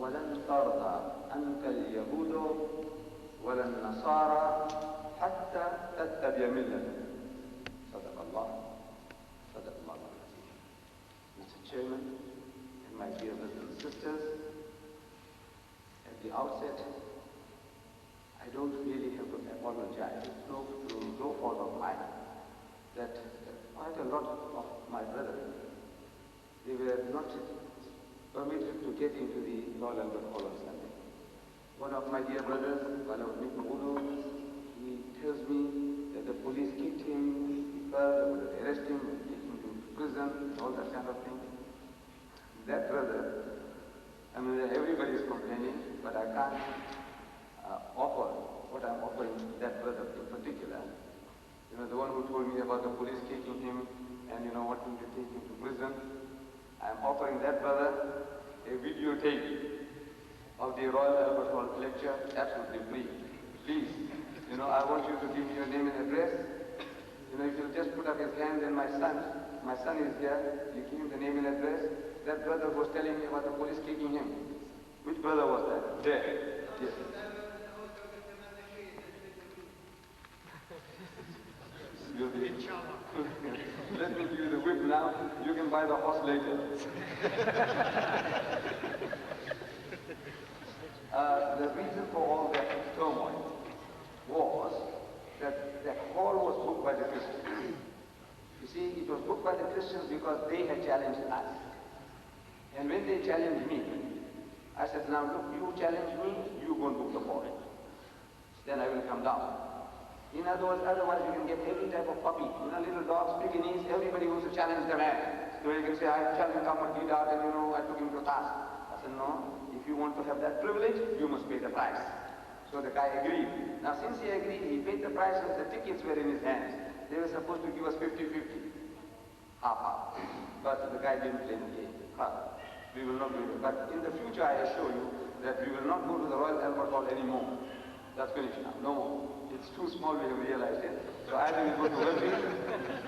وَلَنْ تَرْضَى عَنْكَ الْيَهُودُ وَلَا النَّصَارَى حَتَّى تَتَّبِعَ مِلَّتَهُمْ. صدق Allah. صدق Allah. Mr. Chairman and my dear brothers and sisters, at the outset, I don't really have to apologize. It's no fault of mine that quite a lot of my brethren, they were not permitted to get into the Royal Albert Hall on Sunday. One of my dear brothers, while I was making Urdu, he tells me that the police kicked him, he fell, they would arrest him, take him to prison, all that kind of thing. That brother, I mean, everybody is complaining, but I can't offer what I'm offering that brother in particular. You know, the one who told me about the police kicking him and, you know, wanting to take him to prison. I'm offering that brother a videotape of the Royal Albert Hall lecture, absolutely free. Please, you know, I want you to give me your name and address. You know, if you'll just put up his hand, and my son is here, you give him the name and address. That brother was telling me about the police kicking him. Which brother was that? There. Yes. Let me give you the whip now. You can buy the horse later. The reason for all that turmoil was that the hall was booked by the Christians. You see, it was booked by the Christians because they had challenged us. And when they challenged me, I said, now look, you challenge me, you go and book the hall. Then I will come down. In other words, otherwise you can get every type of puppy. You know, little dogs, Pekingese, everybody wants to challenge the man. So you can say, I challenged Ahmed Deedat and, you know, I took him to task. I said, no, if you want to have that privilege, you must pay the price. So the guy agreed. Now since he agreed, he paid the price and the tickets were in his hands. They were supposed to give us 50-50. Half-half. But the guy didn't play the game. We will not do it. But in the future, I assure you that we will not go to the Royal Albert Hall anymore. That's finished now. No more. It's too small, we have realized it. So either we go to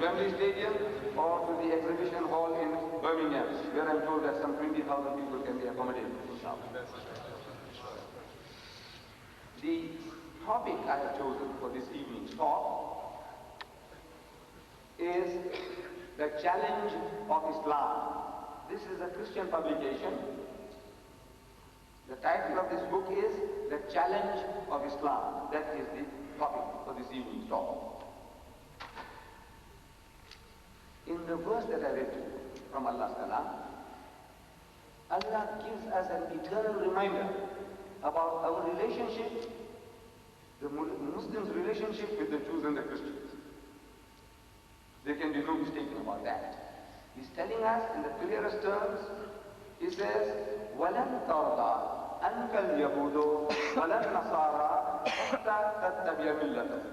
Wembley Stadium or to the exhibition hall in Birmingham, where I'm told that some 20,000 people can be accommodated. The topic I have chosen for this evening's talk is the challenge of Islam. This is a Christian publication. The title of this book is The Challenge of Islam. That is the topic for this evening's talk. In the verse that I read to you from Allah's Kalam, Allah gives us an eternal reminder about our relationship, the Muslims' relationship with the Jews and the Christians. There can be no mistaking about that. He's telling us in the clearest terms, he says, وَلَنْ تَرْضَى عَنْكَ الْيَهُودُ وَلَا النَّصَارَى حَتَّى تَتَّبِعَ مِلَّتَهُمْ.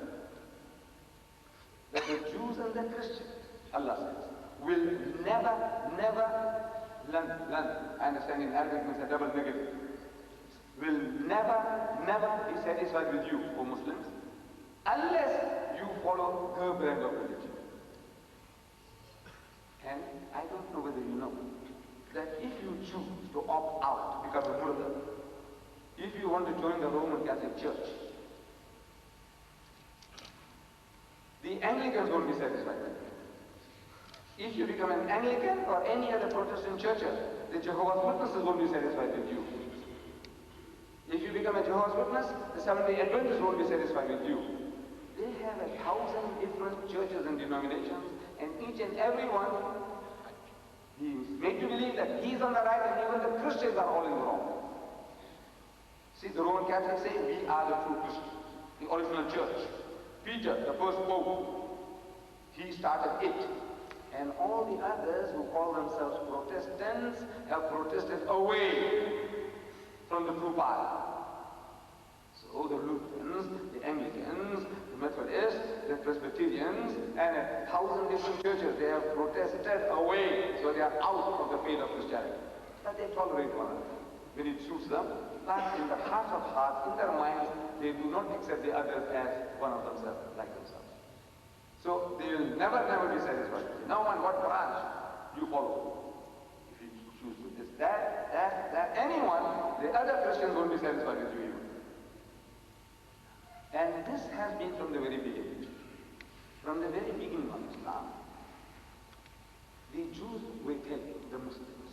That the Jews and the Christians, Allah says, will never, I understand in Arabic means a double negative, will never be satisfied with you, O Muslims, unless you follow her brand of religion. And I don't know whether you know that if you choose to opt out to become a Muslim, if you want to join the Roman Catholic Church, the Anglicans won't be satisfied with you. If you become an Anglican or any other Protestant church, the Jehovah's Witnesses won't be satisfied with you. If you become a Jehovah's Witness, the Seventh-day Adventists won't be satisfied with you. They have 1,000 different churches and denominations, and each and every one, he makes you believe that he's on the right and even the Christians are all in the wrong. See, the Roman Catholics say, we are the true Christians, the original church. Peter, the first Pope, he started it. And all the others who call themselves Protestants have protested away from the true path. So the Lutherans, the Anglicans, the Methodists, the Presbyterians, and 1,000 different churches, they have protested away, so they are out of the faith of Christianity. But they tolerate one another when it suits them, but in the heart of hearts, in their minds, they do not accept the others as one of themselves, like themselves. So they will never be satisfied. No one what branch you follow. If you choose to this, that, that anyone, the other Christians won't be satisfied with you even. And this has been from the very beginning. From the very beginning of Islam, the Jews will tell the Muslims.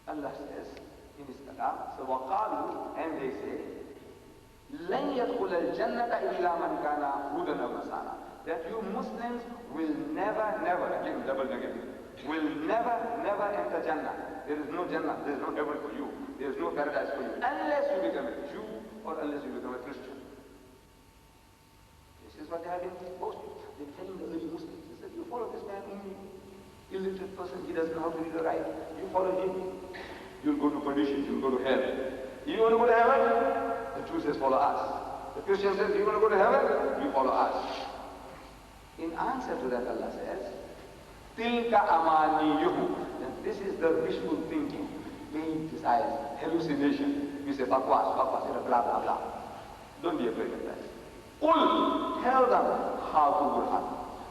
Allah says in His Kalam, so وَقَالُوا, and they say, لَنْ يَدْخُلَ الْجَنَّةَ إِلَّا مَنْ كَانَ هُودًا أَوْ نَصَارَىٰ. That you Muslims will never, again double negative, will never enter Jannah. There is no Jannah, there is no heaven for you, there is no paradise for you, unless you become a Jew or unless you become a Christian. This is what they have been boasting. They are telling the early Muslims. They said, you follow this man, illiterate person, he doesn't know how to read or write. You follow him, you'll go to perdition, you'll go to hell. You want to go to heaven? The Jew says, follow us. The Christian says, you want to go to heaven? You follow us. In answer to that, Allah says, Tilka amaniyuhum. This is the wishful thinking, vain desires, hallucination. You say, bakwas, blah, blah, blah. Don't be afraid of that. Tell them how to burhan.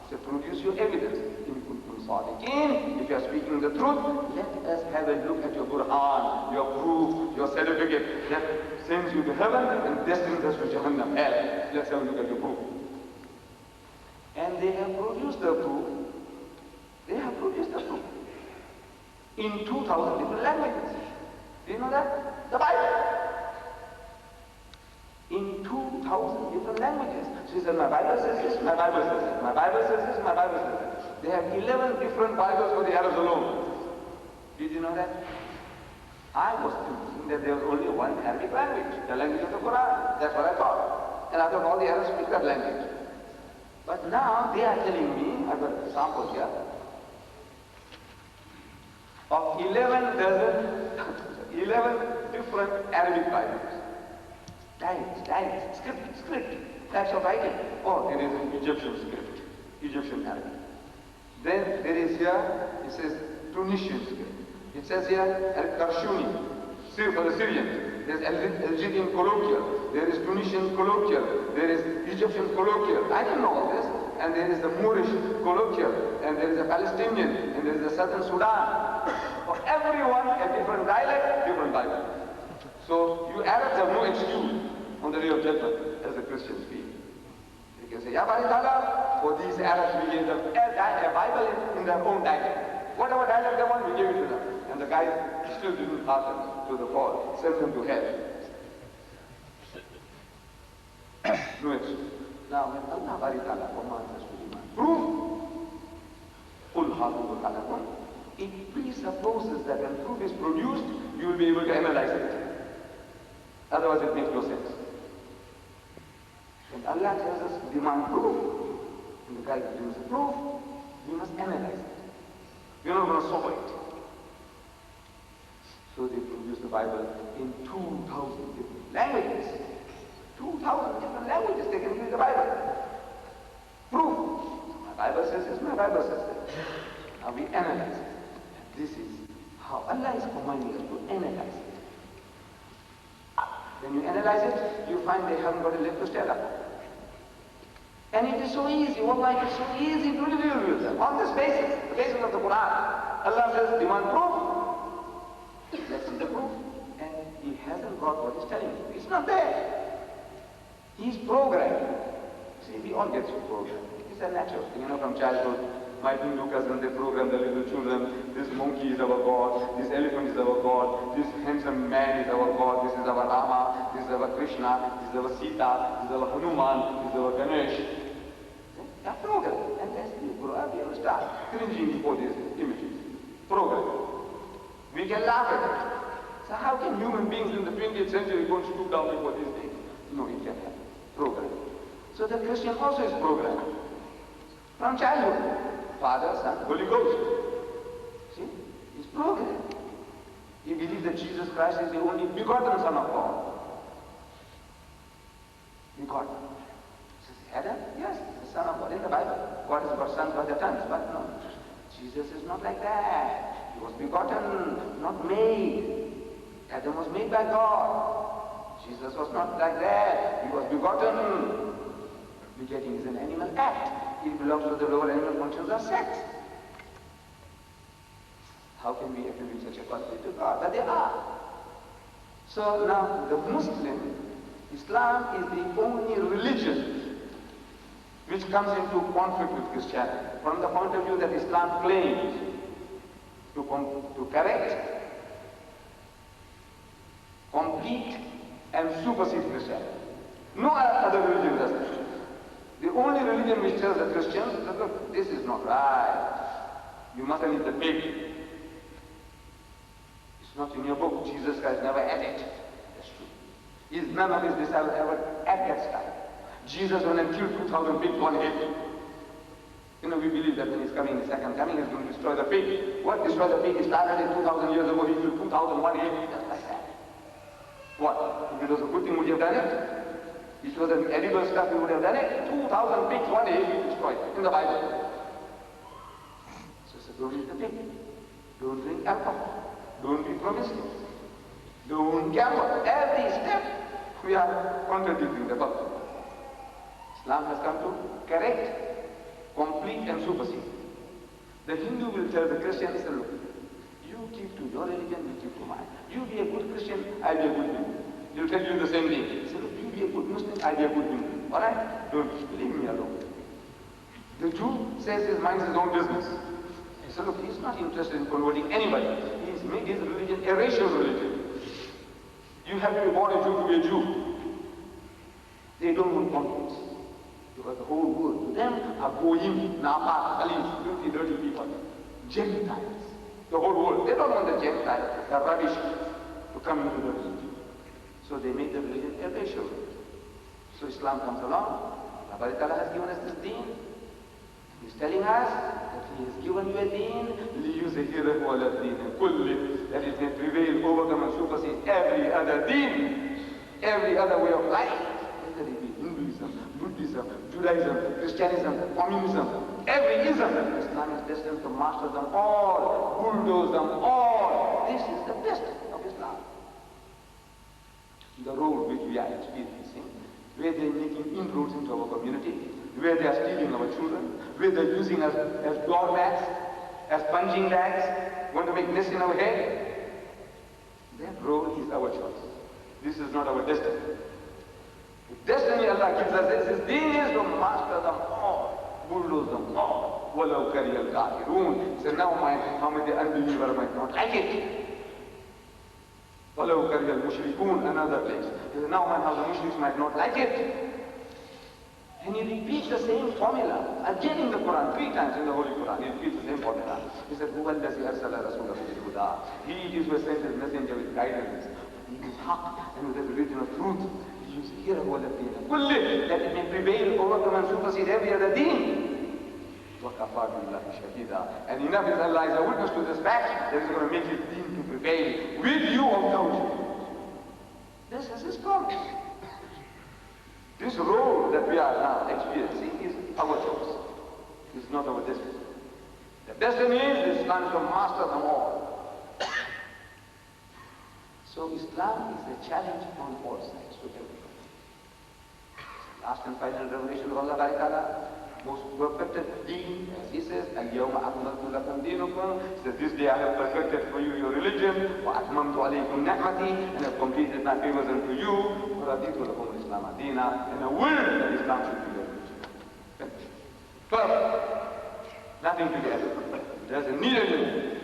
So produce your evidence. In kuntum sadiqin, if you are speaking the truth, let us have a look at your burhan, your proof, your certificate that sends you to heaven and destines us to Jahannam, hell. Let's have a look at your proof. And they have produced the proof. They have produced the proof in 2,000 different languages. Do you know that? The Bible. In 2,000 different languages. She said, my Bible says this, my Bible says this, my Bible says this, my Bible says this. They have 11 different Bibles for the Arabs alone. Did you know that? I was thinking that there was only one Arabic language, the language of the Quran. That's what I thought. And I thought all the Arabs speak that language. But now they are telling me, I've got a sample here, of 11 different Arabic Bibles. Dialects, script, types of writing. Oh, there is an Egyptian script, Egyptian Arabic. Then there is here, it says Tunisian script. It says here Al-Karshuni, for the Syrians. There's Algerian colloquial, there is Tunisian colloquial, there is Egyptian colloquial. I didn't know all this. And there is the Moorish colloquial, and there is a Palestinian, and there is the Southern Sudan. For everyone, a different dialect, different Bible. So you Arabs have no excuse on the day of judgment, as the Christians feel. They can say, Ya Bari Ta'ala, for these Arabs we gave them a Bible in their own dialect. Whatever dialect they want, we gave it to them. And the guys still didn't pass them to the fall, sent them to hell. No excuse. Now, when Allah Bari Ta'ala commands us to demand proof, it presupposes that when proof is produced, you will be able to analyze it. Otherwise, it makes no sense. When Allah tells us demand proof, and the guy gives the proof, we must analyze it. We're not going to solve it. So they produce the Bible in 2,000 different languages. 2,000 different languages they can use the Bible. Proof. My Bible says this, my Bible says that. Now we analyze it. This is how Allah is commanding us to analyze it. When you analyze it, you find they haven't got a leg to stand up. And it is so easy, wallahi, it is so easy to reveal with them. On this basis, the basis of the Quran. Allah says, demand proof. Let's see the proof. And he hasn't got what he's telling you. It's not there. He's programmed. See, we all get programmed. It's a natural thing, from childhood. My Hindu cousins, they program the little children. This monkey is our God. This elephant is our God. This handsome man is our God. This is our Rama. This is our Krishna. This is our Sita. This is our Hanuman. This is our Ganesh. They are programmed. And as we grow up, we will start cringing before these images. Program. We can laugh at it. So how can human beings in the 20th century go and stoop down before these things? No, it can't happen. Program. So the Christian also is programmed. From childhood. Father, Son, Holy Ghost. See? He's programmed. He believes that Jesus Christ is the only begotten Son of God. Begotten. Says Adam? Yes, the Son of God. In the Bible, God has got sons by the tons, but no. Jesus is not like that. He was begotten, not made. Adam was made by God. Jesus was not like that. He was begotten. Begetting is an animal act. It belongs to the lower animal functions of sex. How can we attribute such a quality to God? But they are. So now the Muslim, Islam is the only religion which comes into conflict with Christianity. From the point of view that Islam claims to correct, complete and supersede Christianity. No other religion does that. The only religion which tells the Christians that look, this is not right. You mustn't eat the pig. It's not in your book. Jesus Christ never ate it. That's true. None of his disciples ever ate that stuff. Jesus went and killed 2,000 pigs one hit. You know, we believe that when he's coming, the second coming, he's going to destroy the pig. What destroy the pig? He started it 2,000 years ago. He killed 2,000 one hit. Just like that. What? If it was a good thing, would you have done it? If it was an edible stuff, we would have done it. 2,000 pigs one day we destroyed in the Bible. So don't eat the pig. Don't drink alcohol. Don't be promiscuous. Don't gamble. Every step we are contradicting the Bible. Islam has come to correct, complete and supersede. The Hindu will tell the Christian, look, you keep to your religion, we keep to mine. You be a good Christian, I be a good Hindu. He'll tell you the same thing. He said, look, you be a good Muslim, I be a good Hindu. Alright? Don't leave me alone. The Jew says his mind is his own business. He said, look, he's not interested in converting anybody. He's made his religion a racial religion. You have to be born a Jew to be a Jew. They don't want converts. Because the whole world to them are goyim, napa, khalis, filthy, dirty people. Gentiles. The whole world. They don't want the Gentiles, the rubbish, to come into the religion. So they make the religion a racial religion. So Islam comes along. Allah Ta'ala has given us this deen. He's telling us that He has given you a deen, لِيُزْهِرَهُ عَلَى الدِّينِ كُلِّهِ, that it may prevail, overcome and supersede every other deen, every other way of life, whether it be Hinduism, Buddhism, Judaism, Christianism, communism, every ism. Islam is destined to master them all, bulldoze them all. This is the best of Islam. The role which we are experiencing, where they are making inroads into our community, where they are stealing our children, where they are using us as doormats, as punching bags, want to make nests in our head. That role is our choice. This is not our destiny. The destiny Allah gives us is His deen is to master them all, bulldoze them all. وَلَوْ كَرِيَ الْكَافِرُونَ. So now how many unbelievers might not like it. وَلَوْ كَرِيَ الْمُشْرِكُونَ, another place. Now how the Muslims might not like it. And he repeats the same formula. Again in the Quran, 3 times in the Holy Quran, he repeats the same formula. He said, هُوَ الَّذِي أَرْسَلَ رَسُولَهُ بِالْهُدَىٰ. He is who sent his messenger with guidance, with haqq, and with the religion of truth. He used here كُلِّ, that it may prevail, overcome and supersede every other deen. وَكَفَى بِاللَّهِ شَهِيدًا. And enough is Allah is a witness to this fact that He's going to make His deen to prevail with you or without you. This is His promise. This role that we are now experiencing is our choice. It's not our destiny. The destiny is Islam to master them all. So Islam is a challenge on all sides to everybody. Last and final revelation of Allah Ta'ala, most perfected deen, as He says, الْيَوْمَ أَكْمَلْتُ لَكُمْ دِينُكُمْ. Says, this day I have perfected for you your religion, وَأَتْمَمْتُ عَلَيْكُمْ نِعْمَتِي, and have completed my favors unto you, وَرَضِيتُ لَكُمُ الْإِسْلَامَ دِينًا, and I will that Islam should be your religion. Perfect. Nothing to get. It doesn't need anything.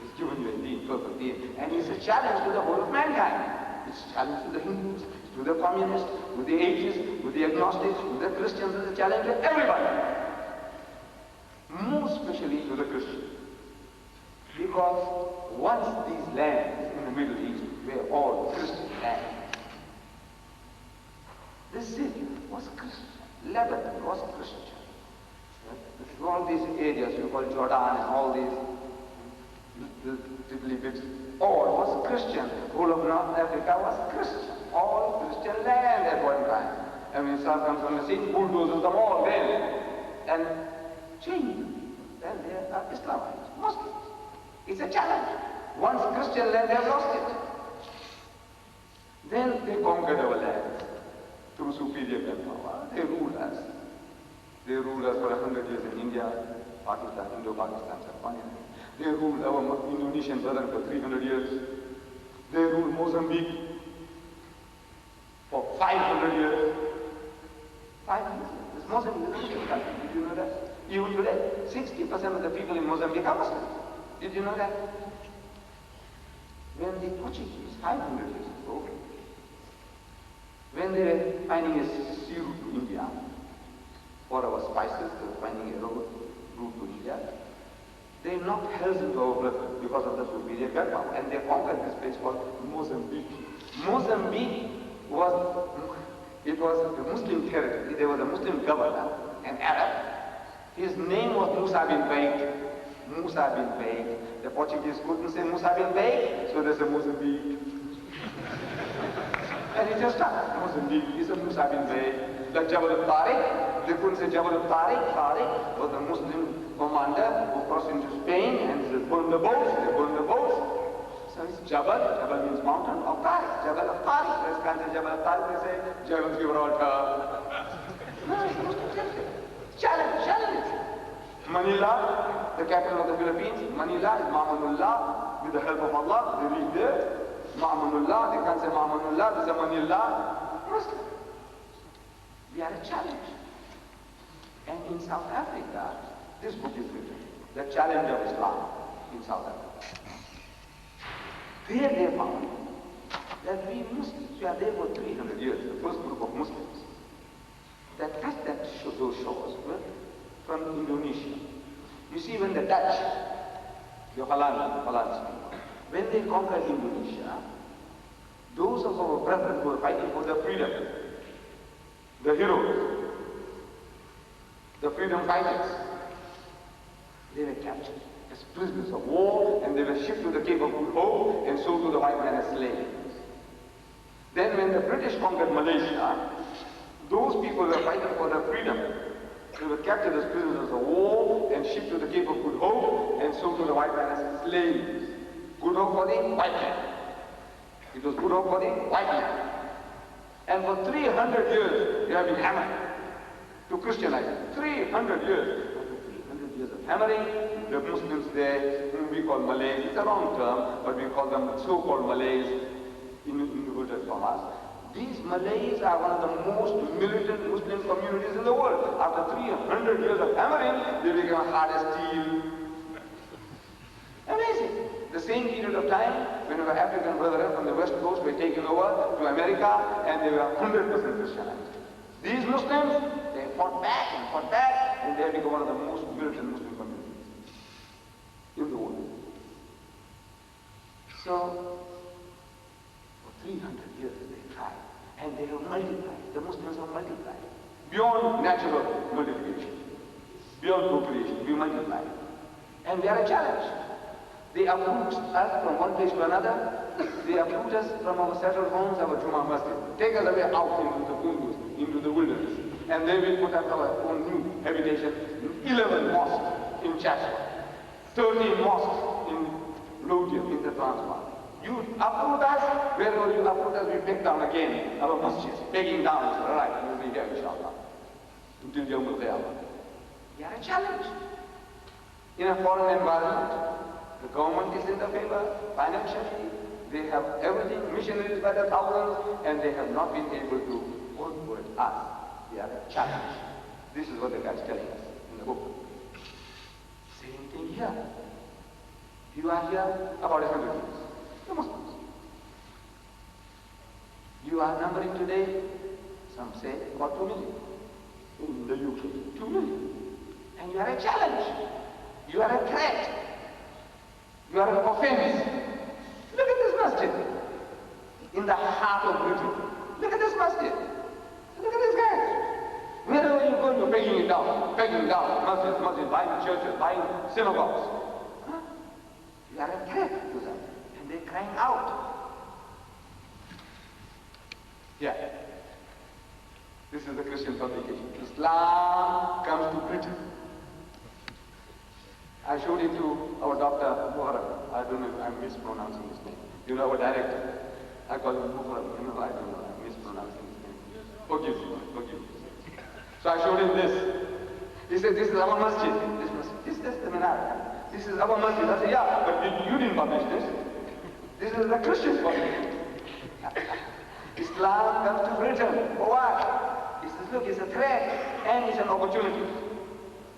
He's given you a deen, perfect deen. And it's a challenge to the whole of mankind. It's a challenge to the Hindus, to the communists, to the atheists, to the agnostics, to the Christians. It's a challenge to everybody. More especially to the Christians. Because once these lands in the Middle East were all Christian lands, this city was Christian. Lebanon was Christian. All these areas you call Jordan and all these little bits, all was Christian. Whole of North Africa was Christian. All Christian land at one time. And when Islam comes on the scene, bulldozes them all then and change them. Then they are Islamites, Muslims. It's a challenge. Once Christian land, they have lost it. Then they conquered our land through superior manpower. They ruled us. They ruled us for 100 years in India, Pakistan, Indo-Pakistan subcontinent. They ruled our Indonesian brethren for 300 years. They ruled Mozambique for 500 years. 500 years. This Mozambique is a Muslim country. Did you know that? Even today, 60% of the people in Mozambique are Muslims. Did you know that? When the Portuguese, 500 years ago, when they were finding a sea route to India, for our spices, they were finding a route to India, they knocked hells into our brethren because of the superior gunpowder, and they conquered this place called Mozambique. Mozambique was a Muslim territory. There was a Muslim governor, an Arab. His name was Musa bin Baig. Musa bin Baig. The Portuguese couldn't say Musa bin Baig, so they said Mozambique. And he just started. Mozambique is a Musa bin Baig. Like Jabal al-Tariq, they couldn't say Jabal al-Tariq. Tariq was the Muslim commander who crossed into Spain and they burned the boats. They burned the boats. So it's Jabal. Jabal means mountain of Tariq. Jabal of Tariq. They can't say Jabal of Tariq. They say Jabal of Gibraltar. No, it's a Muslim territory. Challenge. Manila, the capital of the Philippines. Manila is Ma'amanullah. With the help of Allah, they reach there. Ma'amanullah, they can't say Ma'amanullah, they say Manila. Muslim. We are a challenge. And in South Africa, this book is written, The Challenge of Islam in South Africa. There they found that we Muslims, we are there for 300 years, the first group of Muslims, that touched those shores were from Indonesia. You see, when the Dutch, the Hollands, when they conquered Indonesia, those of our brethren who were fighting for their freedom, the heroes, the freedom fighters, they were captured as prisoners of war, and they were shipped to the Cape of Good Hope and sold to the white man as slaves. Then when the British conquered Malaysia, those people who were fighting for their freedom, they were captured as prisoners of war and shipped to the Cape of Good Hope and sold to the white man as slaves. Good hope for the white man. It was good hope for the white man. And for 300 years, they have been hammered to Christianize it. 300 years. After 300 years of hammering, the Muslims there, whom we call Malays, it's a wrong term, but we call them so-called Malays, inverted from us. These Malays are one of the most militant Muslim communities in the world. After 300 years of hammering, they became hard as steel. Amazing. The same period of time, when our African brethren from the West Coast were taken over to America, and they were 100% Christianized. These Muslims, they fought back, and they have become one of the most militant Muslim communities in the world. So, for 300 years they tried, and they have multiplied. The Muslims have multiplied. Beyond natural multiplication, beyond procreation, we multiply. And they are a challenge. They uproot us from one place to another. They uproot us from our settled homes, our Jummah Masjid. Take us away out into the Kunduz, into the wilderness. And they will put up our own new habitation, 11 mosques in Chatsworth, 13 mosques in Lothian, in the Transvaal. You uproot us, wherever you uproot us, we take down again our masjids. Taking down is right, we will be here, inshallah, until Yawm al-Qiyamah. We are a challenge. In a foreign environment, the government is in the favor, financially, they have everything, missionaries by the thousands, and they have not been able to work with us. We are a challenge. This is what the guy is telling us in the book. Same thing here. You are here about 100 years. The Muslims. You are numbering today, some say, about 2 million. In the UK, 2 million. And you are a challenge. You are a threat. You are an offense. Look at this masjid. In the heart of Britain. Look at this masjid. Look at this guy. Wherever you go, you're pegging it down. Pegging down. Masjid, buying churches, buying synagogues. Huh? You are a threat to them. And they're crying out. Yeah. This is the Christian publication. Islam comes to Britain. I showed it to our Dr. Muharram. I don't know if I'm mispronouncing his name. You know, our director. I call him Muharram. You know, I don't know, I'm mispronouncing his name. Forgive me. So I showed him this. He said, this is our masjid. This is the minaret. This is our masjid. I say, yeah, but you didn't publish this. This is the Christians published. Islam comes to Britain. For what? He says, look, it's a threat and it's an opportunity.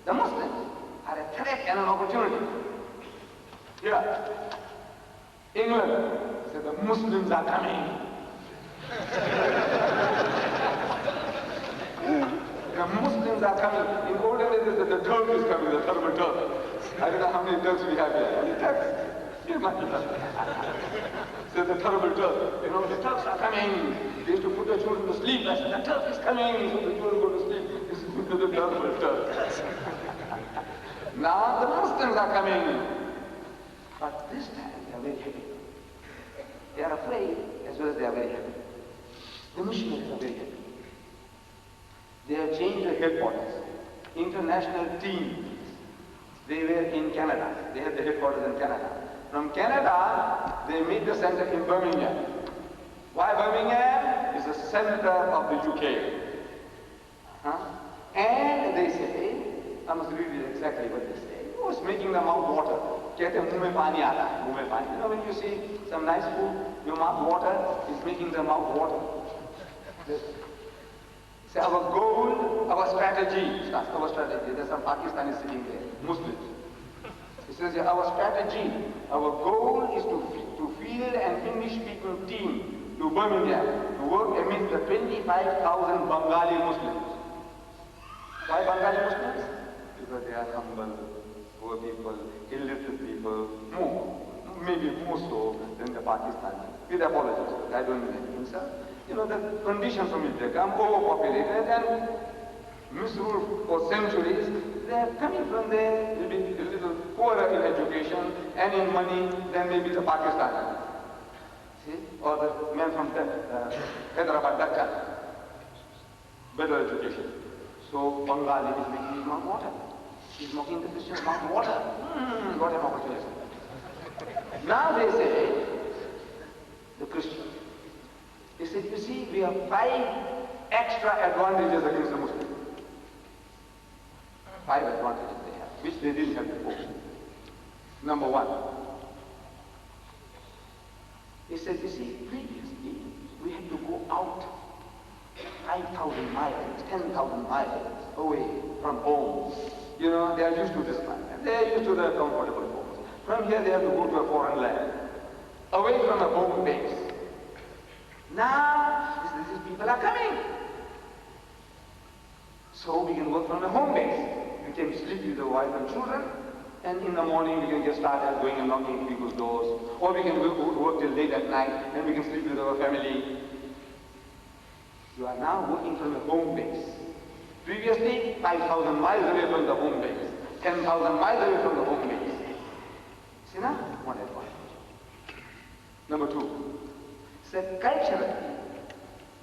The Muslims are a threat and an opportunity. Yeah. England said the Muslims are coming. The Muslims are coming. In olden days, the Turk is coming, the terrible Turk. I don't know how many Turks we have here. How many Turks? So the terrible Turk. You know, the Turks are coming. They used to put the children to sleep. I said, the Turk is coming. So the children go to sleep. This is the terrible Turk. Now the Muslims are coming. But this time they are very happy. They are afraid as well as they are very happy. The missionaries are very happy. They have changed the headquarters. International teams. They were in Canada. They had the headquarters in Canada. From Canada, they made the center in Birmingham. Why Birmingham? It's the center of the UK. And they say, I must read it exactly what they say. Oh, it's making the mouth water. कहते हैं मुंह में पानी आता है, मुंह में पानी. You know, when you see some nice food, your mouth water is making the mouth water. Say our goal, our strategy. Our strategy. There's some Pakistanis sitting there, Muslims. He says our strategy, our goal is to field an English-speaking team to Birmingham to work amidst the 25,000 Bengali Muslims. Why Bengali Muslims? Because they are humble, poor people, illiterate people, maybe more so than the Pakistanis. With apologies, I don't mean anything, sir. You know, the conditions from which they come, overpopulated and misruled for centuries. They are coming from there, will be a little poorer in education and in money than maybe the Pakistanis. See? Or the men from Hyderabad, Dhaka. Better education. So Bengali is making his mouth water. He's making the Christians' mouth water. What an opportunity. Now they say, the Christians, they said, you see, we have 5 extra advantages against the Muslims. 5 advantages they have, which they didn't have before. Number 1, he said, you see, previously we had to go out 5,000 miles, 10,000 miles away from home. You know, they are used to this land. They are used to their comfortable homes. From here they have to go to a foreign land, away from a home base. Now, these people are coming. So we can work from a home base. We can sleep with the wife and children, and in the morning we can get started going and knocking people's doors. Or we can work till late at night, and we can sleep with our family. You are now working from a home base. Previously, 5,000 miles away from the home base, 10,000 miles away from the home base. See now? One advantage. Number 2. Said culturally,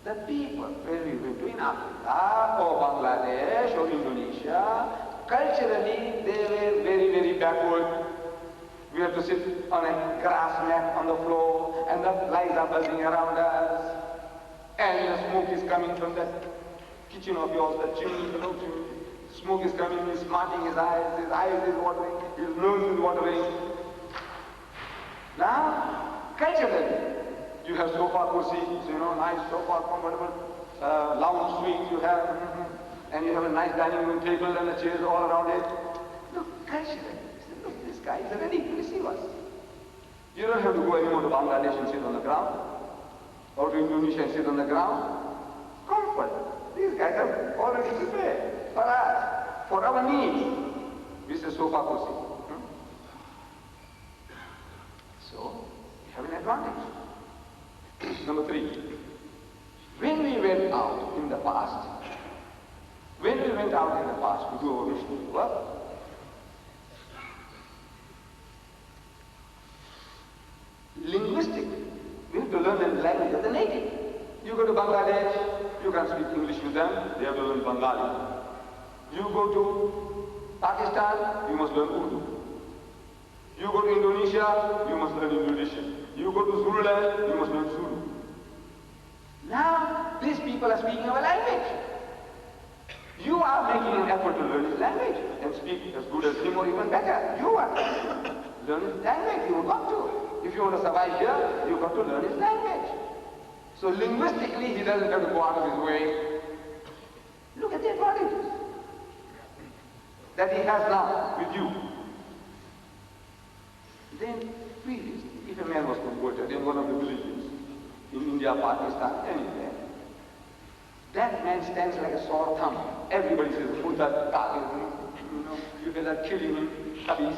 the people, when we went to in Africa or Bangladesh or Indonesia, culturally they were very, very backward. We have to sit on a grass mat on the floor, and the flies are buzzing around us, and the smoke is coming from the kitchen of yours, the chimney, the chimney. Smoke is coming, he's smarting his eyes is watering, his nose is watering. Now, culturally, you have sofa kursis, you know, nice sofa, comfortable lounge suite you have, and you have a nice dining room table and the chairs all around it. Look, culturally, look, this guy is ready to receive us. You don't have to go anymore to Bangladesh and sit on the ground, or to Indonesia and sit on the ground. Comfort. These guys are already prepared for us, for our needs. This is sofa kursi. So, we have an advantage. Number 3, when we went out in the past to do our missionary work, linguistic, we have to learn the language of the native. You go to Bangladesh, you can speak English with them, they have to learn Bengali. You go to Pakistan, you must learn Urdu. You go to Indonesia, you must learn Indonesian. You go to Zululand, you must learn Zulu. Now, these people are speaking our language. You You are making an effort to learn his language and speak as good as him or even better. You are trying to learn his language. You've got to. If you want to survive here, you've got to learn his language. So linguistically, he doesn't have to go out of his way. Look at the advantages that he has now with you. Then, please, if a man was converted in one of the villages in India, Pakistan, anywhere, that man stands like a sore thumb. Everybody says, Murtad, Kafir, you better killing him, Khabis,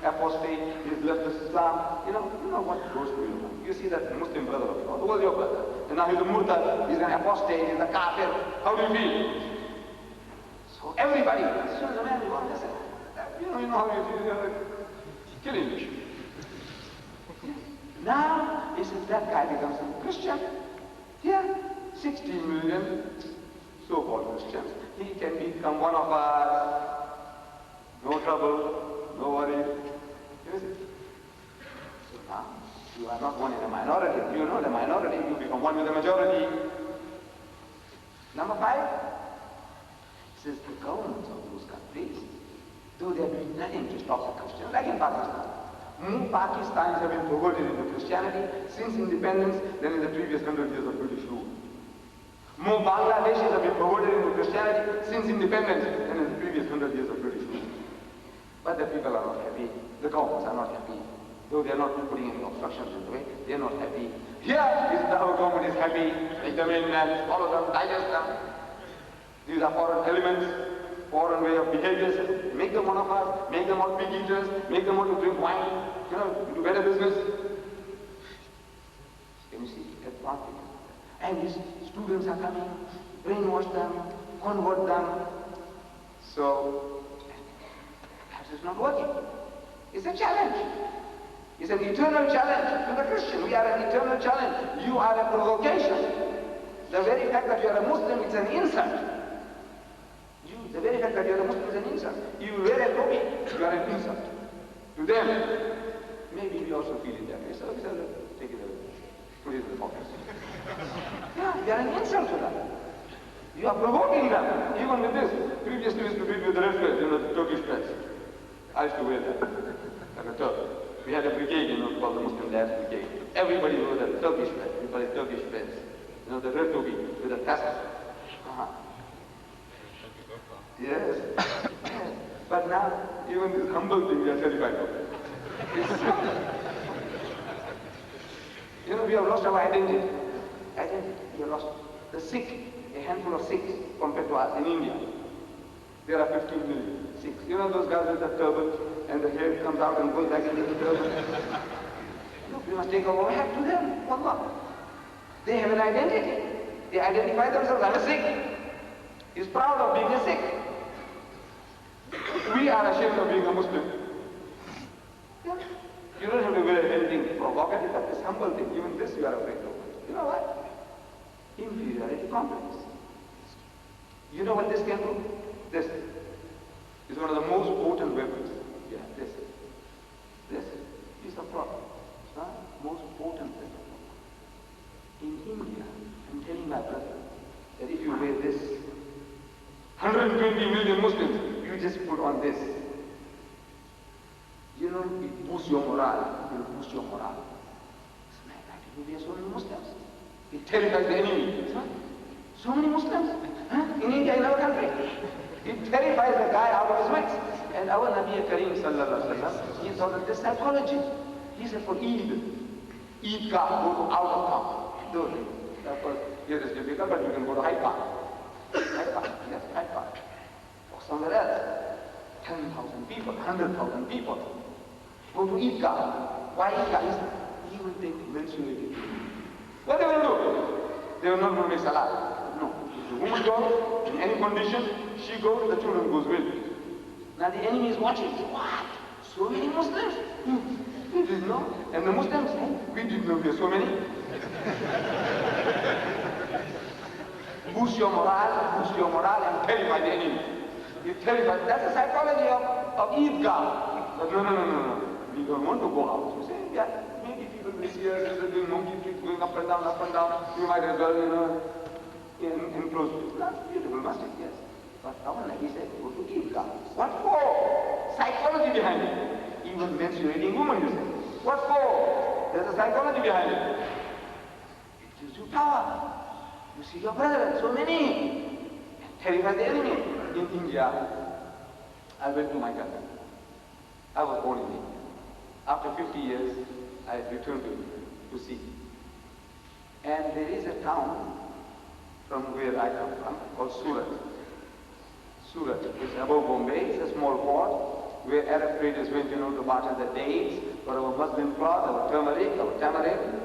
apostate, he's left Islam. You know what goes through your mind. You see that Muslim brother of yours, who was your brother? And now he's a Murtad, he's an apostate, he's a Kafir. How do you feel? So everybody, as soon as a man is born, listen, you know how you feel, killing him. Now, he says that guy becomes a Christian. Here, 16 million so-called Christians. He can become one of us. No trouble, no worry. So now, you are not one in a minority. You know the minority, you become one with the majority. Number 5, he says the governments of those countries, though they are doing nothing to stop the Christians, like in Pakistan. More Pakistanis have been perverted into Christianity since independence than in the previous 100 years of British rule. More Bangladeshis have been perverted into Christianity since independence than in the previous 100 years of British rule. But the people are not happy. The governments are not happy. Though they are not putting any obstructions in the way, they are not happy. Here, our government is happy. Take them in and follow them, digest them. These are foreign elements, foreign way of behaviors. Make them one of us, make them all pig eaters, make them want to drink wine, do better business. Can you see advantage? And these students are coming, brainwash them, convert them. So, that is not working. It's a challenge. It's an eternal challenge to the Christian. We are an eternal challenge. You are a provocation. The very fact that you are a Muslim, it's an insult. The very fact that you are a Muslim is an insult. You wear a topi, you are an insult. To them, maybe we also feel it that way. So we say, take it away. Put it in the pocket. Yeah, you are an insult to them. You are provoking them. Even with this. Previously we used to be with the red dress, the Turkish dress. I used to wear that, like a Turk. We had a brigade, called the Muslim Lads Brigade. Everybody wore that Turkish dress. We call it Turkish dress. The red topi with a tassel. Yes. But now, even this humble thing, we are terrified of. We have lost our identity. We have lost. The Sikh, a handful of Sikhs compared to us in India. There are 15 million Sikhs. Those guys with the turban and the hair comes out and goes back into the turban. Look, we must take our hat to them. Wallah. They have an identity. They identify themselves. I'm a Sikh. He's proud of being a Sikh. We are ashamed of being a Muslim. Yeah. You don't have to wear anything provocative, but this humble thing, even this you are afraid of. You know what? Inferiority complex. You know what this can do? This is one of the most potent weapons. Yeah, this is the problem. Most potent weapon. In India, I'm telling my brother that if you wear this, 120 million Muslims, you just put on this. It boosts your morale. It will boost your morale. It's like that. We have so many Muslims. It terrifies the enemy. So many Muslims. In India, in our country. It terrifies the guy out of his wits. And our Nabi Kareem sallallahu alaihi wasallam, he taught us this psychology. He said for Eid ka, go to out of town. Don't do it. Of course, here is difficult, but you can go to Hyde Park. Hyde Park, yes, Hyde Park. Or somewhere else. 10,000 people, 100,000 people. Go to Eidgah. Why Eidgah? He will take menstruated. What they will do? They will not do make salah. No. If the woman goes, in any condition, she goes, the children goes with. Now the enemy is watching. What? So many Muslims? We didn't know. And the Muslims, we didn't know there are so many. Boost your morale and terrify the enemy. You terrify. That's the psychology of Eidgah. But no. We don't want to go out. You say, yeah, maybe people will see us, there's a monkey trees going up and down. We might as well, enclose it. That's beautiful masjid, yes. But our Nabi said, go to Eidgah. What for? Psychology behind it. Even menstruating woman, you say. What for? There's a psychology behind it. It gives you power. You see your brother, so many. Terrify the enemy. In India, I went to my country. I was born in India. After 50 years, I returned to see. And there is a town from where I come from called Surat. Surat is above Bombay. It's a small port where Arab traders went, to barter the dates for our muslin cloth, our turmeric, our tamarind.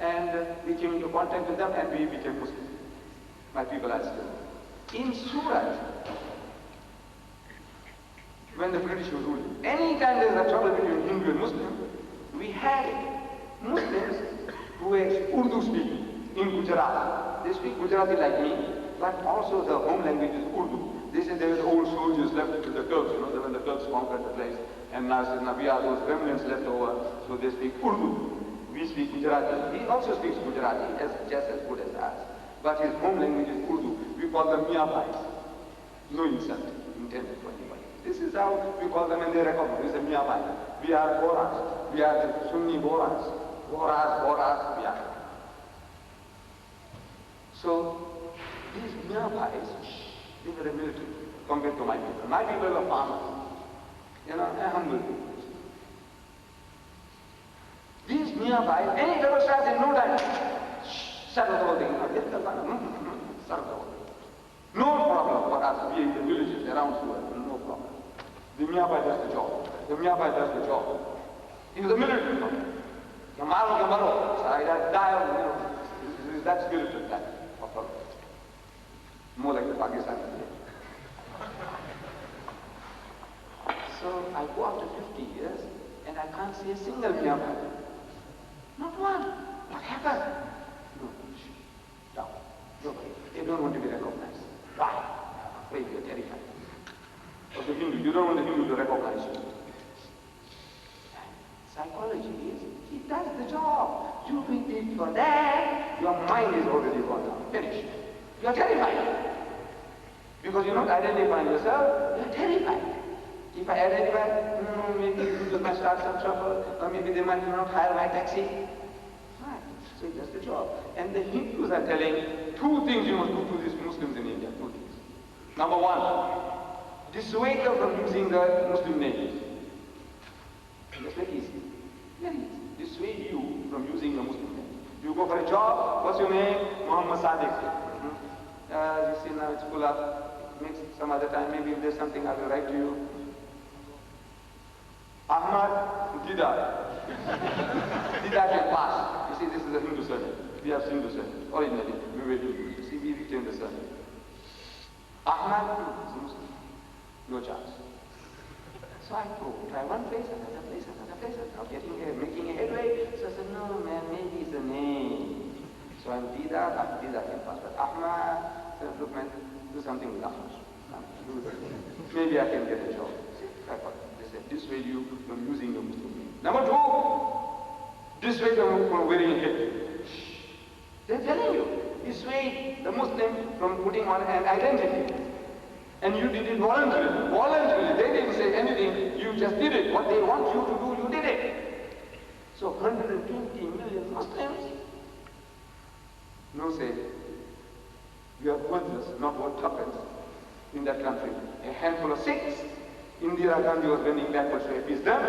And we came into contact with them and we became Muslim. My people are still. In Surat, when the British were ruling, anytime there was a trouble between Hindu and Muslim, we had Muslims who were Urdu speaking in Gujarati. They speak Gujarati like me, but also the home language is Urdu. They said there were old soldiers left with the Turks, when the Turks conquered the place. And now we are those remnants left over, so they speak Urdu. We speak Gujarati. He also speaks Gujarati, just as good as us. But his home language is Urdu. We call them Mia Bhais. No insult intended for anybody. This is how we call them and they recognize. We say Mia Bhai. We are Boras. We are the Sunni Boras. Boras, we are. So, these Mia Bhais, they were a military compared to my people. My people were farmers. Humble people. These Mia Bhais, any double starts in no time. Settle the whole thing. Settle the whole thing. No problem for us, we in the villages around Surat, no problem. The Mia Bhai does the job. The Mia Bhai does the job. He was a military man. Kamaro, so I die, that's spiritual type of problem. More like the Pakistani. So I go after 50 years and I can't see a single Mia Bhai. Not one. What happened? No. Nobody. They don't want to be recognized. Why? Afraid you're terrified. Of the Hindu. You don't want the Hindu to recognize you. Psychology is, he does the job. You think it for that, your mind is already gone down. Finished. You are terrified. Because you're not identifying yourself, you're terrified. If I identify, maybe people might start some trouble, or maybe they might not hire my taxi. Right. So that's the job. And the Hindus are telling two things you must do to these Muslims in India. Two things. Number one, dissuade them from using the Muslim names. That's very easy. Very easy. Dissuade you from using the Muslim name. You go for a job, what's your name? Muhammad Sadiq. You see now it's full up. Maybe some other time, maybe if there's something I will write to you. Ahmed Deedat. Deedat can pass. You see, this is a Hindu surname. We have Hindu surname. Originally, we were Hindu. You see, we retained the surname. Ahmed is Muslim. No chance. So I go, try one place, another place, another place, now making a headway. So I said, no man, maybe it's a name. So I'm Deedat can pass. But Ahmed, said, look man, do something with Ahmed. Maybe I can get a job. See, I got it. Dissuade you from using the Muslim name. Number two, dissuade them from wearing a hat. They're telling you, dissuade the Muslim from putting on an identity. And you did it voluntarily. Voluntarily, they didn't say anything, you just did it. What they want you to do, you did it. So 120 million Muslims, no say, we are worthless, not worth tuppence in that country. A handful of Sikhs, Indira Gandhi was bending backwards to appease them,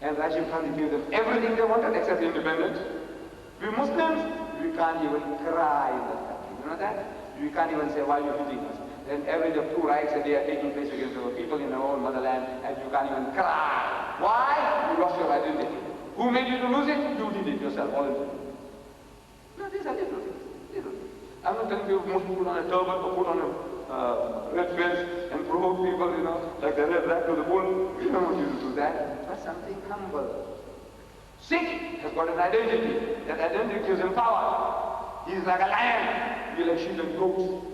and Rajiv Gandhi gave them everything they wanted except independence. We Muslims, we can't even cry in that country. You know that? We can't even say, why are you hitting us? Then every day 2 riots a day are taking place against our people in our own motherland, and you can't even cry. Why? You lost your identity. Who made you to lose it? You did it yourself, voluntarily. No, these are little things. Little things. I'm not telling you must put on a turban or put on a red fence and provoke people, like the red rat to the bull. We don't want you to do that. But something humble. Sikh has got an identity. That identity gives him power. He is like a lion. We are like sheep and goats.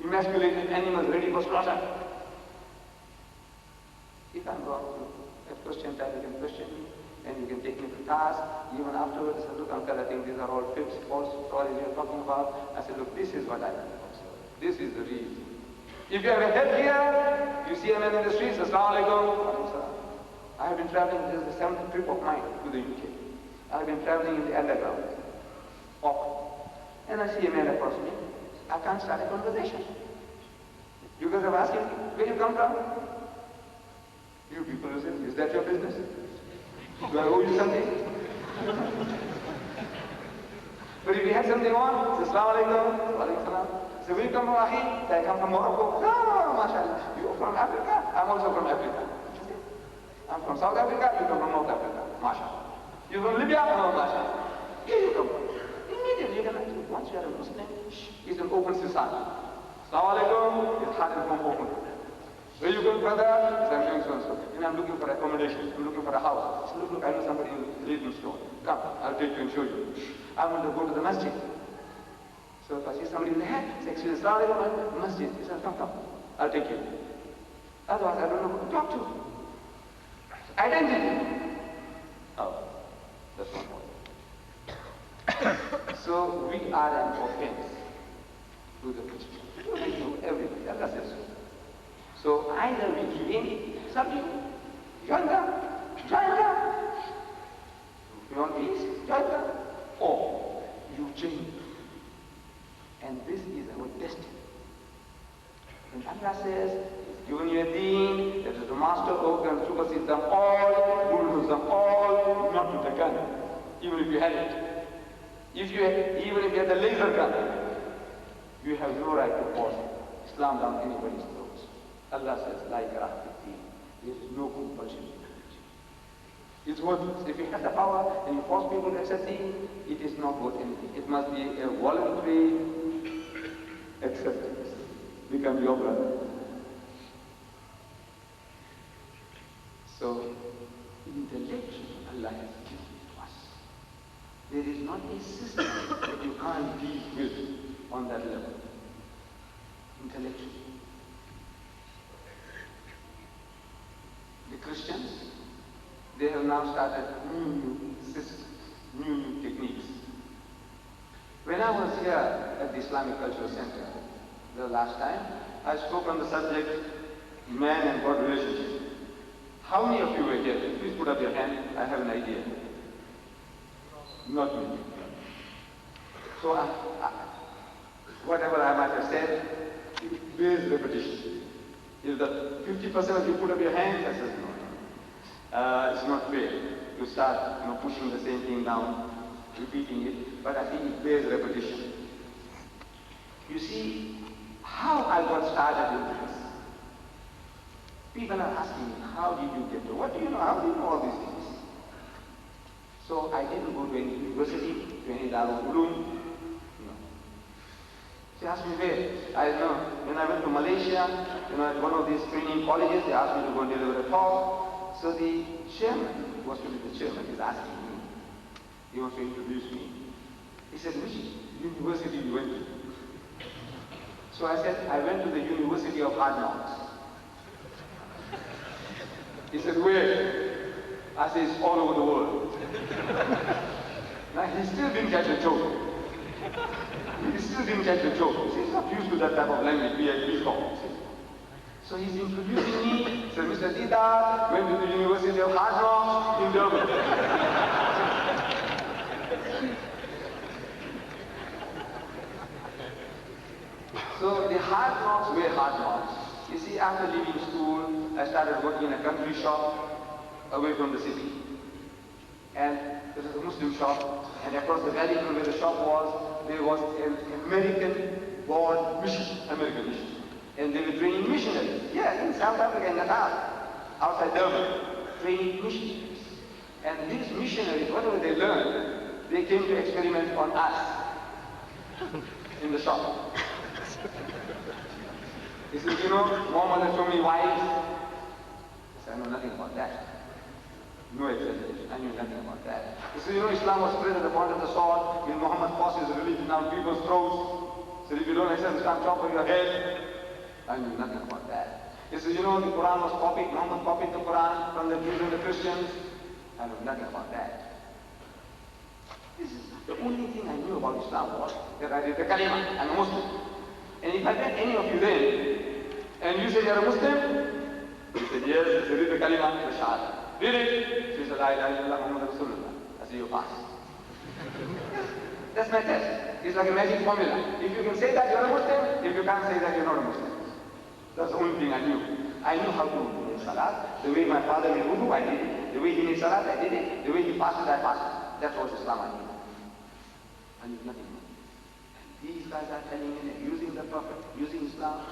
Emasculated animals ready for slaughter. If I'm going to at question time, you can question me and you can take me to task. Even afterwards, I said, look, uncle, I think these are all fibs, false stories you're talking about. I said, look, this is what I This is the real thing. If you have a head here, you see a man in the streets, Assalamu alaikum. I have been traveling, this is the 7th trip of mine to the UK. I have been traveling in the underground, often. And I see a man across me. I can't start a conversation. You guys have asked him, where you come from? You people listen, is that your business? Do I owe you something? But if you had something on, say, Assalamu alaikum, wa alaikum salam. So where you come from, Ahi? I come from Morocco. No, mashallah. You're from Africa? I'm also from Africa. I'm from South Africa, you come from North Africa. Mashallah. You're from Libya? No, mashallah. Here you come from. Immediately you can actually, once you are a Muslim, it's an open society. Assalamu alaikum, it's hard to come open. Where you going, brother? I'm doing so-and-so. And I'm looking for accommodation. I'm looking for a house. So look, I know somebody in Leytonstone. Come, I'll take you and show you. I want to go to the masjid. So if I see somebody in the head, say, excuse me, Assalamu alaikum, masjid. He says, come, I'll take you. Otherwise, I don't know who to talk to. Identity. Oh, that's one point. So we are an offense to the Christians. We do everything. Allah says so. So either we give in something, join them. If you want peace, join them. Or you change. And this is our destiny. When Allah says, given you a deen, that is the master organ, supersedes them all, rules them all, not with a gun, even if you had it. Even if you had the laser gun, you have no right to force Islam down anybody's throats. Allah says, la ikraha fi din. There is no compulsion. It's worthless. If you have the power and you force people to accept deen, it is not worth anything. It must be a voluntary acceptance. Become your brother. So, intellectually, Allah has given it to us. There is not a system that you can't deal with on that level. Intellectually. The Christians, they have now started new systems, new techniques. When I was here at the Islamic Cultural Center the last time, I spoke on the subject, man and God relationship. How many of you were here? Please put up your hand. I have an idea. Not many. So whatever I might have said, it bears repetition. If the 50% of you put up your hands, I said no. It's not fair to start pushing the same thing down, repeating it, but I think it bears repetition. You see, how I got started in this. People are asking me, how did you get to, what do you know, how do you know all these things? So I didn't go to any university, to any Darul Uloom, no. She asked me where. I know, when I went to Malaysia, at one of these training colleges, they asked me to go and deliver a talk. So the chairman, who was to be the chairman, is asking me, he wants to introduce me. He said, which university you went to? So I said, I went to the University of Hard Knocks. He said, where? I said, it's all over the world. Now, he still didn't catch a joke. He still didn't catch a joke. He's not used to that type of language, VIP talk. So he's introducing me. He said, Mr. Deedat went to the University of Hard Knocks in Durban. So the hard knocks were hard knocks. You see, after leaving school, I started working in a country shop away from the city. And this is a Muslim shop, and across the valley from where the shop was, there was an American-born mission, And they were training missionaries. Yeah, in South Africa, in Natal, outside Durban, training missionaries. And these missionaries, whatever they learned, they came to experiment on us in the shop. He said, Muhammad has so many wives. I said, I know nothing about that. No exaggeration, I knew nothing about that. He said, Islam was spread at the point of the sword. When Muhammad forced his religion down people's throats, said, if you don't accept Islam, chop off your head. I knew nothing about that. He said, the Quran was copied, Muhammad copied the Quran from the Jews and the Christians. I knew nothing about that. This is the only thing I knew about Islam was that I did the kalima, I'm a Muslim. And if I met any of you then, and you said you're a Muslim, you said yes, I read the kalima, the shahada. Read it. She said, La ilaha illallah Muhammad Rasulullah. I said, you pass. That's my test. It's like a magic formula. If you can say that you're a Muslim, if you can't say that you're not a Muslim. That's the only thing I knew. I knew how to make salat. The way my father made Urdu, I did it. The way he made salat, I did it. The way he fasted, I fasted. That's what Islam I knew. I knew nothing more. These guys are telling me they're using the Prophet, using Islam.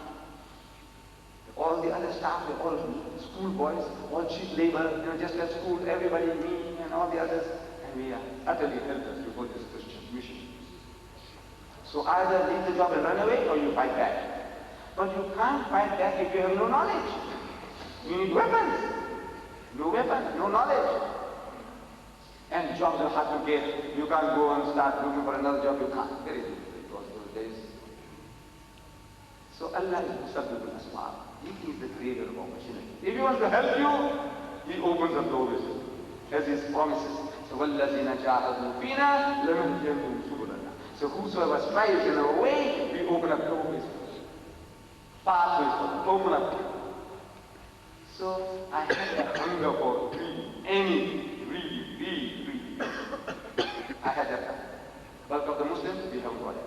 All the other staff, they're all school boys, all cheap labor, just left school, everybody, me and all the others. And we are utterly helpless before this Christian mission. So either leave the job and run away, or you fight back. But you can't fight back if you have no knowledge. You need weapons. No weapons, no knowledge. And jobs are hard to get. You can't go and start looking for another job. You can't. Very difficult it was those days. So Allah is Musabbibul Asbab. He is the creator of opportunity. If He wants to help you, He opens up doors as His promises. So وَالَّذِينَ جَاهَدُوا فِينَا لَنَهْدِيَنَّهُمْ سُبُلَنَا. So whosoever strives in our way, we open up doorways for them. Pathways for them. Open up. So I had a hunger for anything. Read. I had that. Bulk of the Muslims, we haven't got it.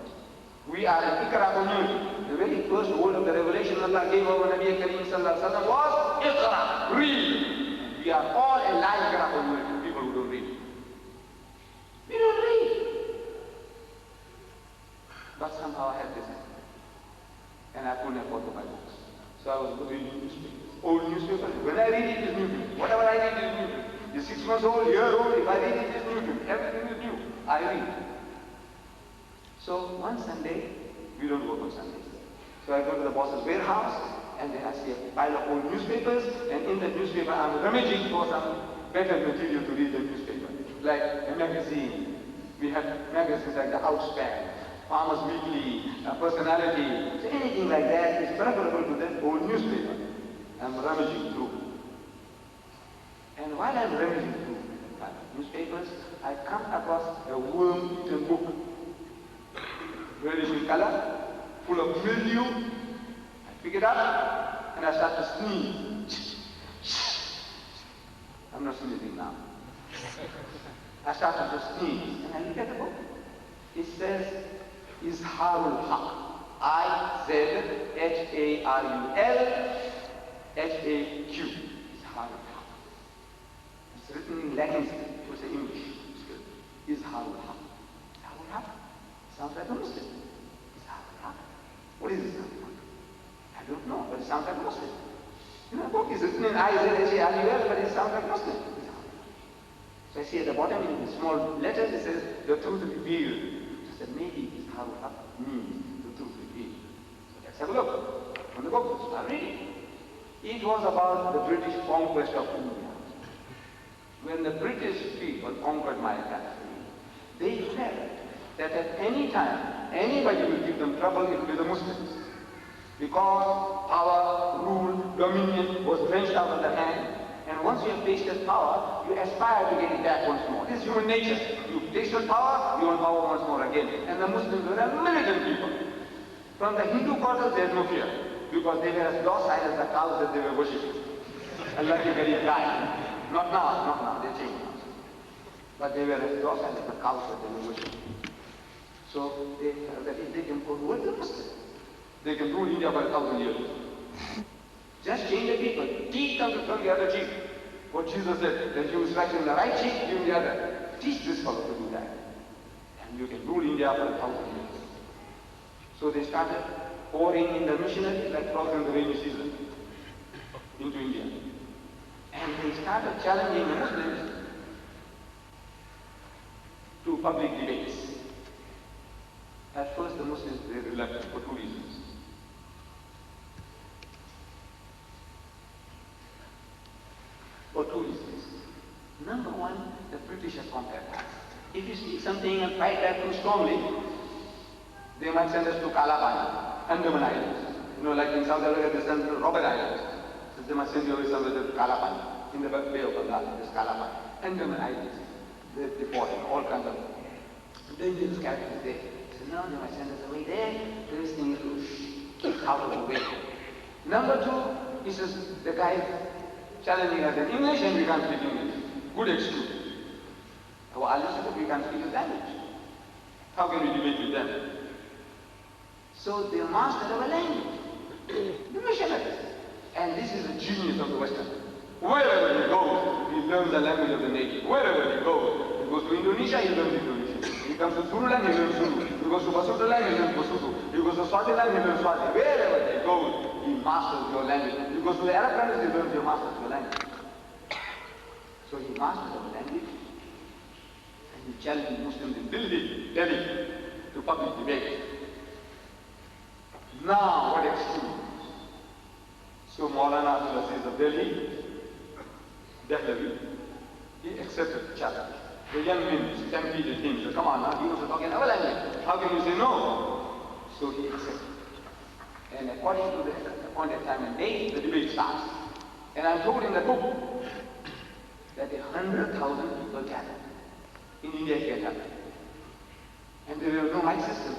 We are an Iqra community. The very first word of the revelation Allah gave over Nabi Kareem Sallallahu Alaihi Wasallam was Iqra, read. We are all a live Iqra community, people who don't read. We don't read. But somehow I had this. And I couldn't afford to buy books. So I was reading newspapers. Old newspapers. When I read it is new to me. Whatever I read is new to me. You're 6 months old, year-old, if I read it is new to me. Everything is new. I read. So one Sunday, we don't work on Sundays. So I go to the boss's warehouse, and then I see a pile of old newspapers, and in the newspaper I'm rummaging for some better material to read the newspaper. Like a magazine. We have magazines like the Outspan, Farmers Weekly, Personality. So anything like that is preferable to that old newspaper. I'm rummaging through. And while I'm rummaging through newspapers, I come across a worm-eaten book. Reddish in color, full of mildew. I pick it up and I start to sneeze. I'm not sneezing now. I started to sneeze and I look at the book. It says Izharul Haq. I-Z-H-A-R-U-L-H-A-Q. Izharul Haq. It's written in Latin, it was in English. Izharul Haq. Izharul Haq. Sounds like a Muslim. What is this? I don't know, but it sounds like a Muslim. You know, the book is written in I-Z-H-A-R-U-L, but it sounds like Muslim. So I see at the bottom in small letters it says, the truth revealed. I said, maybe it's how it means, the truth revealed. So let's have a look. On the book, so I'm reading. It was about the British conquest of India. When the British people conquered my country, they felt that at any time, anybody will give them trouble, it will be the Muslims. Because power, rule, dominion was wrenched out of the hand, and once you have tasted power, you aspire to get it back once more. This is human nature. You've tasted power, you want power once more again. And the Muslims were a militant people. From the Hindu quarters, there is no fear, because they were as docile as the cows that they were worshipping. Allah ki garib guy. Not now, they changed now. But they were as docile as the cows that they were worshipping. So they felt that if they can rule the Muslims, they can rule India for 1,000 years. Just change the people, teach them to turn the other cheek. What Jesus said, that you strike them the right cheek, give them the other. Teach this fellow to do that. And you can rule India for 1,000 years. So they started pouring in the missionaries like frogs in the rainy season into India. And they started challenging the Muslims to public debates. At first the Muslims were reluctant for two reasons. Number one, the British have conquered us. If you speak something and fight back too strongly, they might send us to Kalapani, Andaman Islands. You know, like in South Africa, they send to Robben Islands. So they must send you somewhere to Kalapani, in the Bay of Bengal, there's Kalapani. Andaman Islands, they deport all kinds of dangerous characters there. So now they might send us away there, this thing is kicked out of the way. Number two, he says, the guy is challenging us in English and we can't speak English. Good excuse. Our Allah said we can't speak his language. How can we debate with them? So they mastered our language. The missionaries. And this is the genius of the Western. Wherever he goes, he learns the language of the native. Wherever he goes to Indonesia, he learns Indonesian. He comes to Zululand, he learns Zulu. He goes to Basutoland, he learns Basuto. He goes to Swaziland, he learns Swazi. Wherever he goes, he masters your language. He goes to the Arab countries, he learns your masters your language. So he mastered our language, and he challenged Muslims in Delhi to public debate. Now, what excuse? So Maulana Abdul Aziz of Delhi, he accepted the challenge. The young men stampeded him. He said, come on now, he wants to talk in our language. How can you say no? So he accepted. And according to the appointed time and date, the debate starts. And I'm told in the book that 100,000 people gathered. In India it can happen. And there was no mic system.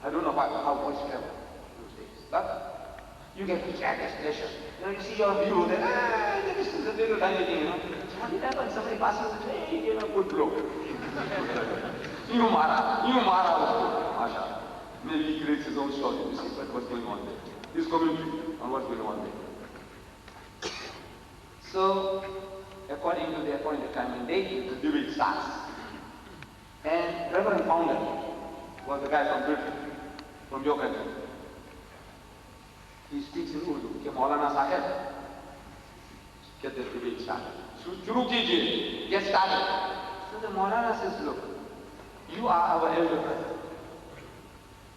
I don't know how voice traveled those days. But you get tremendous pleasure. You see your view there, this is a little tiny thing, Somebody happens, somebody passes and says, hey, good blow. You Mara, Masha. Maybe he creates his own story to see what's going on there. His commentary on what's going on there. So, according to the appointed time and date, the debate starts. And Reverend Founder was the guy from Britain, from your country. He speaks in Urdu. Ke Maulana Sahib, get the debate started. Shuru kijiye, get started. So the Maulana says, look, you are our elder brother.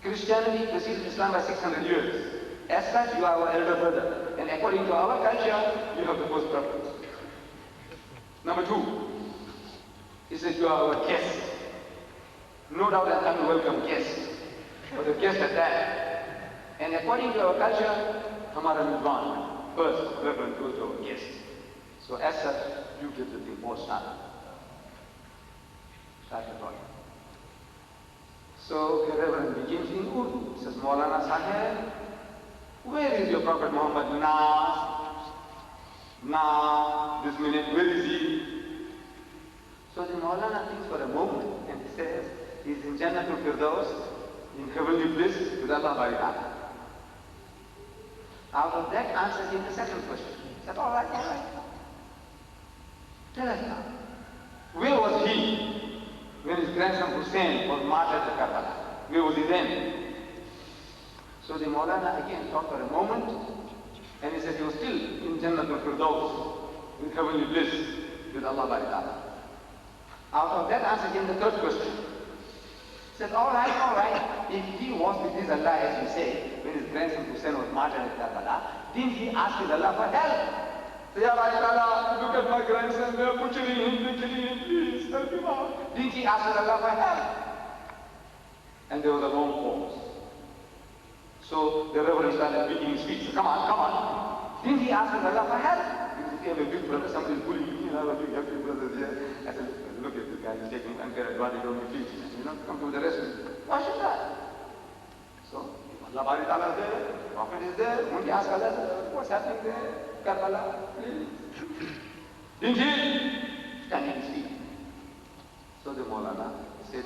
Christianity precedes Islam by 600 years. As such, you are our elder brother. And according to our culture, you have the first preference. Number two, he says, you are our guest. No doubt an unwelcome guest, but a guest at that. And according to our culture, Hamara Mizwan, first reference goes to our guest. So as such, you get the thing more started. Started right. So the Reverend begins in Urdu. He says, Maulana Sahib, where is your Prophet Muhammad now? This minute, where is he? So the Maulana thinks for a moment and he says, he's in Jannatul Firdaus, in heavenly bliss with Allah Bari'ah. Out of that answers him the second question. He said, all right. Tell us now, where was he when his grandson Hussein was martyred at Karbala? Where was he then? So the Maulana again thought for a moment, and he said he was still in Jannatul Firdaus, in heavenly bliss with Allah Bari'ah. Out of that answer came the third question. He said, all right, if he was with his Allah, as you say, when his grandson Hussein was martyred at Karbala, didn't he ask his Allah for help? Say, Ya Allah, look at my grandson, they're butchering him, please help him out. Didn't he ask his Allah for help? And there was a long pause. So the Reverend started making his speech. Come on. Didn't he ask his Allah for help? If you have a big brother, somebody's bullying you, you have big brothers here. I said, look at this guy, he's taking unfair advantage of your feet. Come to the rescue. Why should that? So, Allah Bari Ta'ala is there, the Prophet is there, won't you ask Allah, what's happening there? Karbala, please. Didn't he? Standing his feet. So the Maulana said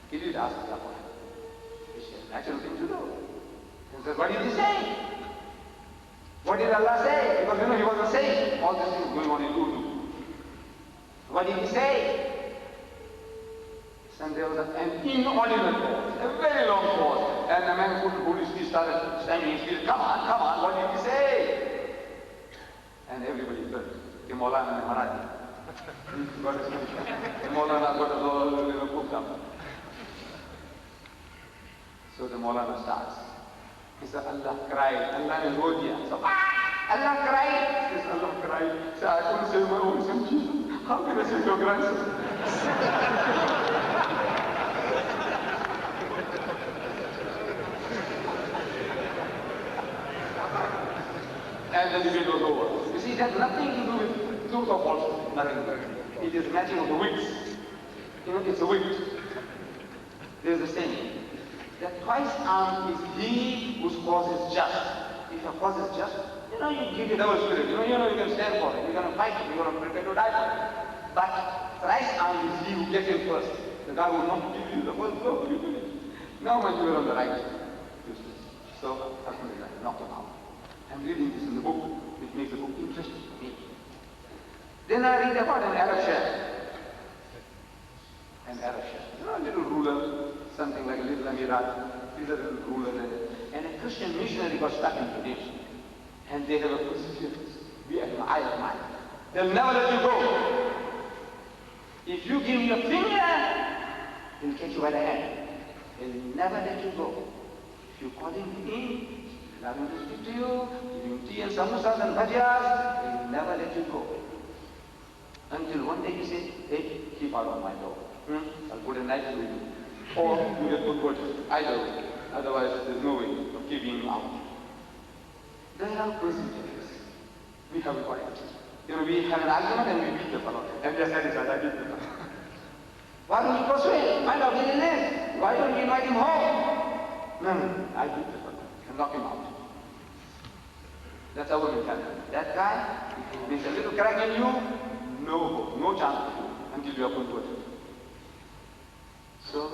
he did ask Allah for help. It's a natural thing to do. He said, what did he say? What did Allah say? Because he wasn't saying all these things going on in Urdu. What did he say? And there was an inordinate pause, a very long pause. And the man who started standing his feet, come on, what did he say? And everybody heard the Maulana Marathi. The Maulana got us all a little booked up. So the Maulana starts. He said, Allah cried, Allah is Rodiya. So, Allah cried. He says, Allah cried. He said, I couldn't save my own son, Jesus. How can I save your grandson? And the debate was over. You see, it has nothing to do with truth or falsehood. Nothing. It is matching of the wits. It's a wit. There's a saying. that twice armed is he whose cause is just. If your cause is just, you give it our spirit. You can stand for it. You're going to fight it. You're going to prepare to die for it. But thrice armed is he who gets in first. The guy will not give you the first blow. You finish. Now when you are on the right, so Alhamdulillah, knock him out. I'm reading this in the book, which makes the book interesting to me. Then I read about an Arab chef. An Arab chef. A little ruler, something like a little emirat. He's a little ruler there. And a Christian missionary got stuck into this. And they have a position. We are mine. They'll never let you go. If you give me a finger, he'll catch you by the hand. He'll never let you go. If you call him in, allow him to speak to you, give him tea and samosas and bhajiyas, he'll never let you go. Until one day you say, hey, keep out of my door. I'll put a knife through you. Or you get put either way. Otherwise, there's no way of keeping him out. There are procedures. We have a point. We have an argument and we beat the fellow. And we are satisfied, I beat the fellow. Why don't you persuade? Find out where he lives. Why don't you invite him home? No, I beat the fellow and knock him out. That's our mentality. That guy, if he makes a little crack in you, no hope, no chance for you until you are converted. So,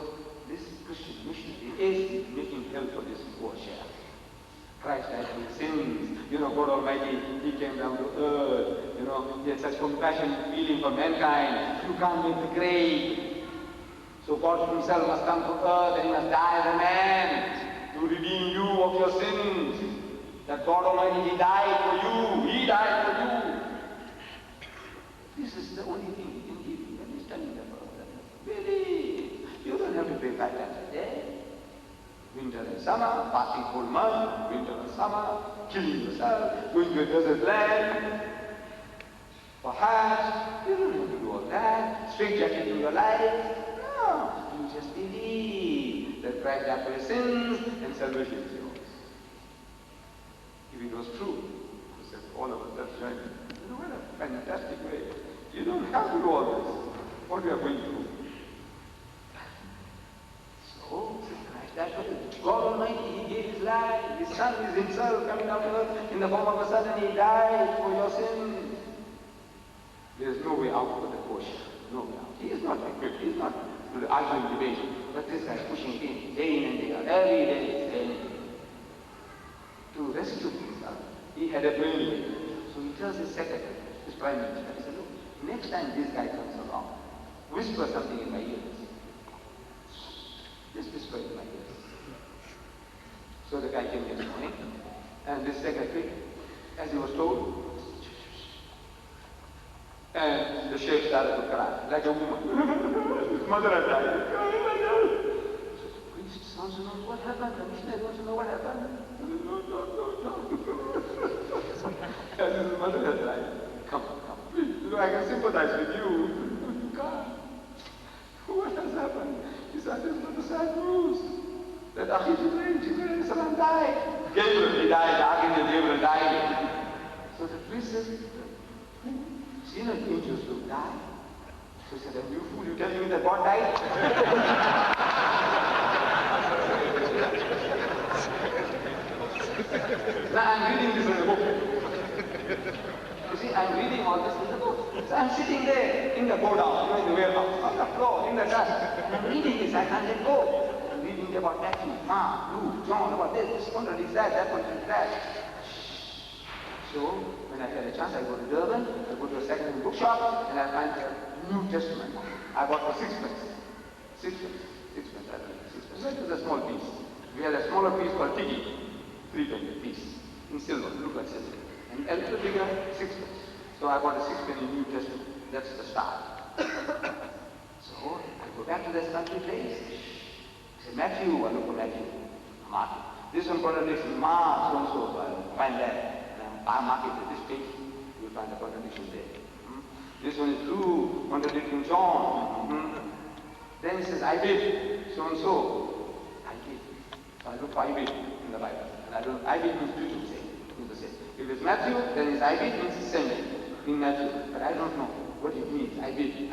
this Christian missionary is making help for this poor chef. Christ died for his sins. God Almighty, he came down to earth. He had such compassion and feeling for mankind. You can't make the grave. So God himself must come to earth and he must die as a man to redeem you of your sins. That God Almighty, he died for you. He died for you. This is the only thing he can give you when he's telling them about that. Really, you don't have to pay 5 times a day. Winter and summer, fasting whole month, winter and summer, killing yourself, going to a desert land. Perhaps you don't have to do all that. Straight jacketing your life. No, you just believe that Christ died for your sins and salvation is yours. If it was true, he said, all of us, that's right. What a fantastic way. You don't have to do all this. What we are going through. So, Christ died for you. God Almighty, he gave his life. His son is himself coming down to earth in the form of a son, and he died for your sins. There is no way out for the portion. No way out. He is not equipped. He is not to the arguing debate. But this guy is pushing in, day in and day out, every day, to rescue himself. He had a brain. So he tells his secretary, his prime minister, he said, look, next time this guy comes along, whisper something in my ears. Just whisper in my ears. So the guy came next morning, and this secretary, as he was told, and the sheikh started to cry, like a woman. His mother had died. So the priest wants to know what happened, the missionary wants to know what happened. And his mother had died. Come, please, I can sympathize with you. God, what has happened? He said, this is the sad news. That Jibreel salam died. Gabriel, he died. The Archangel Gabriel died. So the priest says, seen an angels will die. So he said, you fool, you telling me that God died? Now I'm reading this in the book. You see, I'm reading all this in the book. So I'm sitting there in the go down, in the warehouse, on the floor, in the dust. And I'm reading this, I can't let go. I'm reading about Matthew, Mark, Luke, John, about this contradicts that contradicts that. So, when I had a chance, I go to Durban, I go to a second-hand bookshop, and I find the New Testament. I bought for 6 pence. 6 pence. 6 pence, I don't know, 6 pence. That was a small piece. We had a smaller piece called Tiki, 3 penny piece, in silver, look like silver. And a little bigger, 6 pence. So I bought a 6 penny New Testament. That's the start. So, I go back to this country place. I say, Matthew, I look for Matthew. Mark. This one contradicts Mark, so-and-so, so I find that. I mark it at this page, you'll find the contradiction there. This one is Luke, contradicting John. Then it says, I did, so-and-so. I did. So I look for I did in the Bible. And I did means the same. If it's Matthew, then it's I did means send in Matthew. But I don't know what it means. I did.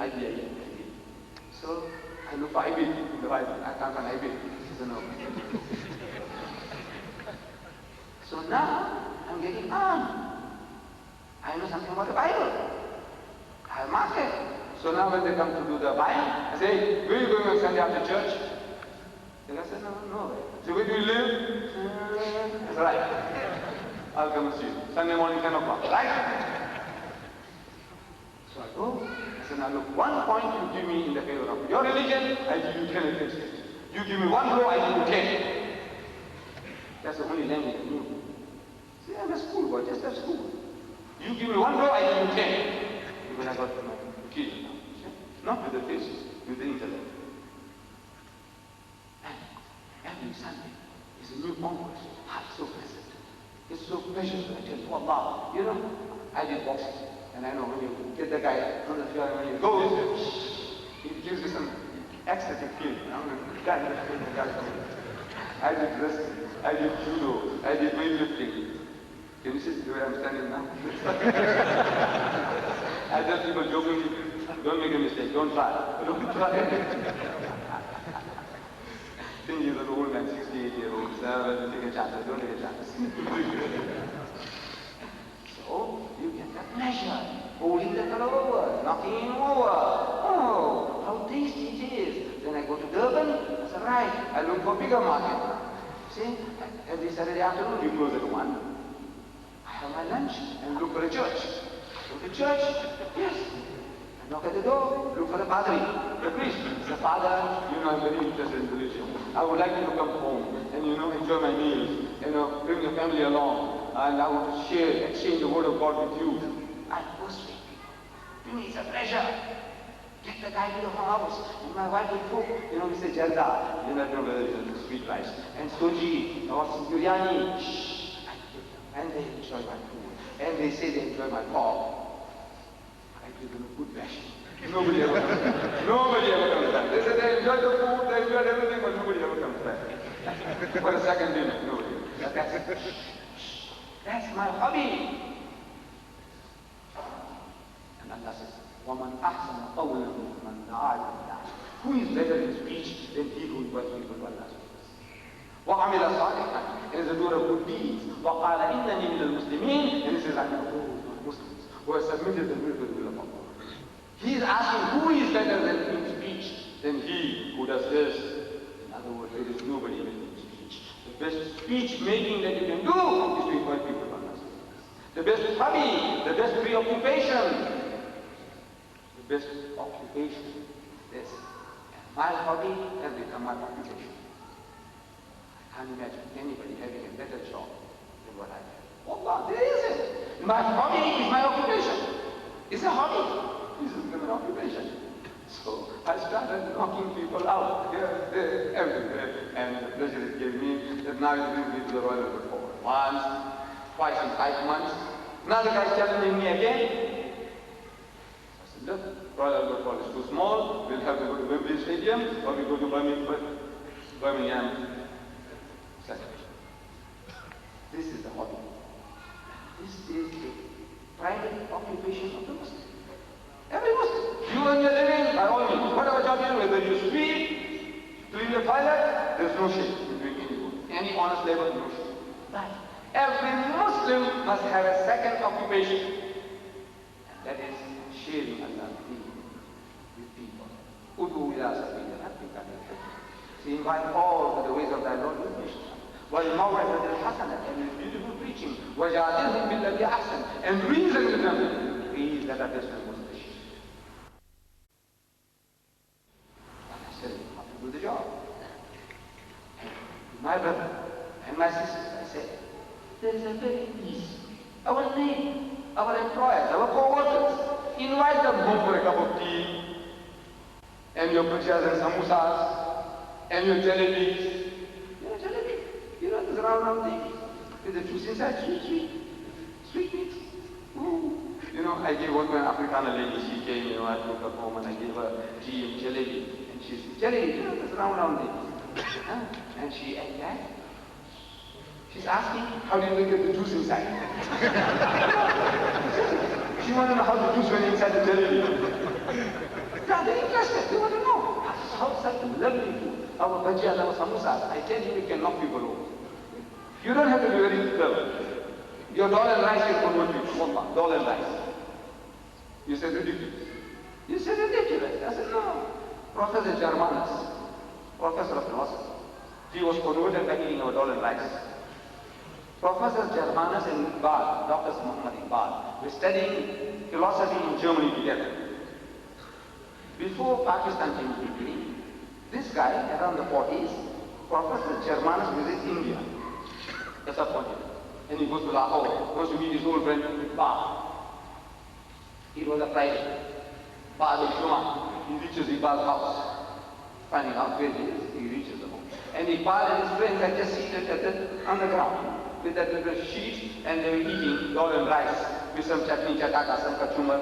So I I look for Ibid in the Bible. I can't find Ibid. She said, no. So now I'm getting armed. I know something about the Bible. I mark it. So now when they come to do the Bible, I say, where are you going on Sunday after church? The guy said, no. So where do you live? That's right. I'll come and see you. Sunday morning, 10 o'clock, right? So I go. I said, now look, 1 point you give me in the favor of your religion, I give you 10 against it. You give me 1 blow, I give you 10. That's the only language I knew. See, I'm a schoolboy, just a school. You give me 1 blow, I give you 10. When I got my kids now. Not with the faces, with the intellect. And every Sunday is a new conquest. It's so pleasant. It's so precious. I tell you, Allah, you know, I did boxing. And I know when you get the guy from the field, when you go, it gives you some ecstatic feeling. I did wrestling, I did judo, I did weightlifting. Can you see the way I'm standing now? I tell people jokingly, don't make a mistake, don't try. Don't try. Think you're an old man, 68-year-old, take a chance, don't take a chance. So you get that pleasure, holding the fellow over, knocking him over. Oh, how tasty it is. Then I go to Durban, I said, right, I look for bigger market. See, every Saturday afternoon we close at 1. I have my lunch and look for a church. Go to church, yes. I knock at the door, look for the padre, the priest. Say, Father, you know, I'm very interested in religion. I would like you to come home and, you know, enjoy my meals, you know, bring your family along. And I want to exchange the word of God with you. I persuade people. To me, it's a pleasure. Get the guy to the house. And my wife will cook. You know, we say jalda. You know, whether it's sweet rice. And soji, or some biryani. Shh. I give them. And they enjoy my food. And they say they enjoy my pork. I give them a good bashing. Nobody ever comes back. Nobody ever comes back. They say they enjoy the food, they enjoy everything, but nobody ever comes back. For a second dinner, nobody. That's my hobby. And Allah says, وَمَنْ أَحْسَنَ قَوْلًا مِمَّنْ دَعَا إِلَى اللَّهِ. Who is better in speech than he who invites people to Allah's service? وَعَمِلَ صَالِحًا, and is a doer of good deeds. وَقَالَ إِنَّنِي مِنَ الْمُسْلِمِينَ, and he says, I am those Muslims who have submitted the will to the will of Allah. He is asking who is better than in speech than he who does this. In other words, there is nobody better in speech. The best speech making that you can do is to invite people to Allah's service. The best hobby, the best preoccupation. The best occupation, this. My hobby has become my occupation. I can't imagine anybody having a better job than what I have. Allah, there isn't. My hobby is my occupation. It's a hobby. It's an occupation. So I started knocking people out here, there, everywhere. And the pleasure it gave me that now it brings me to the Royal Albert Hall. Once, twice in 5 months. Now the guy's challenging me again. Look, Royal Albert Hall is too small, we'll have to go to Wembley Stadium, or we go to Birmingham. This is the hobby. This is the private occupation of the Muslim. Every Muslim. You earn your living, by all means. Whatever job you do, whether you sweep, clean the toilet, there's no shame in doing any honest labor, no shame. But every Muslim must have a second occupation. And that is sharing Allah's deen with people. Ud'u ila sabili rabbika bil hikmah. To invite all to the ways of thy Lord with wisdom. وَالْمَوْعِظَةِ الْحَسَنَةِ, and with beautiful preaching. وَجَادِلْهُمْ بِالَّتِي أَحْسَنَ, and reason with them. Please let us listen most precious. I said, how to do the job. And my brother and my sisters, I said, there is a very easy. Our neighbor, our employers, our co-workers, invite them home for a cup of tea, and your bhajiyas and samosas, and your jalebis. You know jalebi? You know this round thing with the juice inside, sweet meat. Ooh. You know, I gave one to an Africana lady, she came, you know, I took her home and I gave her tea and jalebi. And she said, jalebi, you know this round thing. And she ate that. She's asking, how do you get the juice inside? She wanted to know how the juice went inside the jalebi. Yeah, they're interested. They want to know. such lovely food. Our bhajiyas, our samosas, I tell you, it can knock people over. You don't have to be very clever. Your dal and rice can convert you. Wallah, dal and rice. You said ridiculous. You said ridiculous. I said, no. Professor Germanus, professor of philosophy, he was converted by eating our dal and rice. Professor Germanus and Iqbal, Dr. Muhammad Iqbal, were studying philosophy in Germany together. Before Pakistan came to Italy, this guy, around the 40s, Professor Germanus visits India, the subcontinent. And he goes to Lahore, goes to meet his old friend Iqbal. It was a Friday. Father Juma, he reaches Iqbal's house. Finding out where he is, he reaches the home. And Iqbal and his friends had just seated on the ground with that little sheet, and they were eating dal and rice with some chutney, chataka, some kachumar,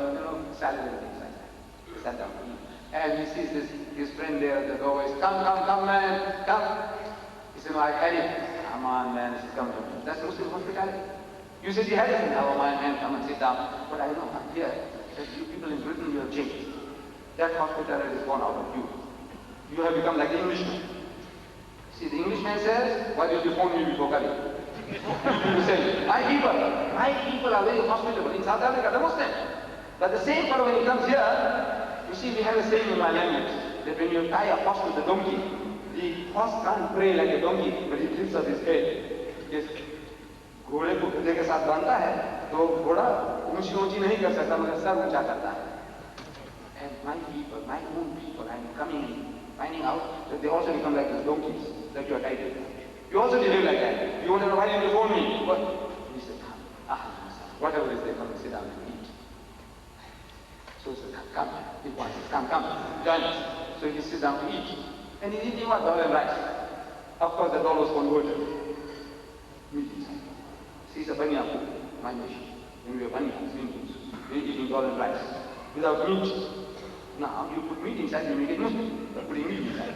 salad and things like that. He sat down to eat. And he sees his friend there at the doorway. Come, man, come. He said, no, I had it. Come on, man, this is coming to me. That's Muslim hospitality. You said you had it. Never mind, man, come and sit down. But I know, I'm here. That you people in Britain, you have changed. That hospitality is gone out of you. You have become like the Englishman. See, the Englishman says, why did you phone me before coming? You say, my people are very hospitable. In South Africa, they're Muslim. But the same fellow, when he comes here, you see, we have a saying in my language, that when you tie a horse with a donkey, the horse can't pray like a donkey, but he lifts up his head. Yes. घोड़े को गधे के साथ बांधता है तो घोड़ा ऊंची ऊंची नहीं कर सकता मगर सर ऊंचा करता है. And my people, my own people, I'm coming in, finding out that they also become like those donkeys that you are tied with. You also behave like that. You want to know why did you phone me? What? He said, whatever it is, they come and sit down and eat. So he said, come, he wants it, come, join us. So he sits down to eat. And he's eating what? Dal and rice. Of course, the dal was converted. Meat inside. See, it's a banya food, my nation. When we were banya, Hindus, we're eating dal and rice. Without meat. Now, you put meat inside, you make it Muslim. You're putting meat inside.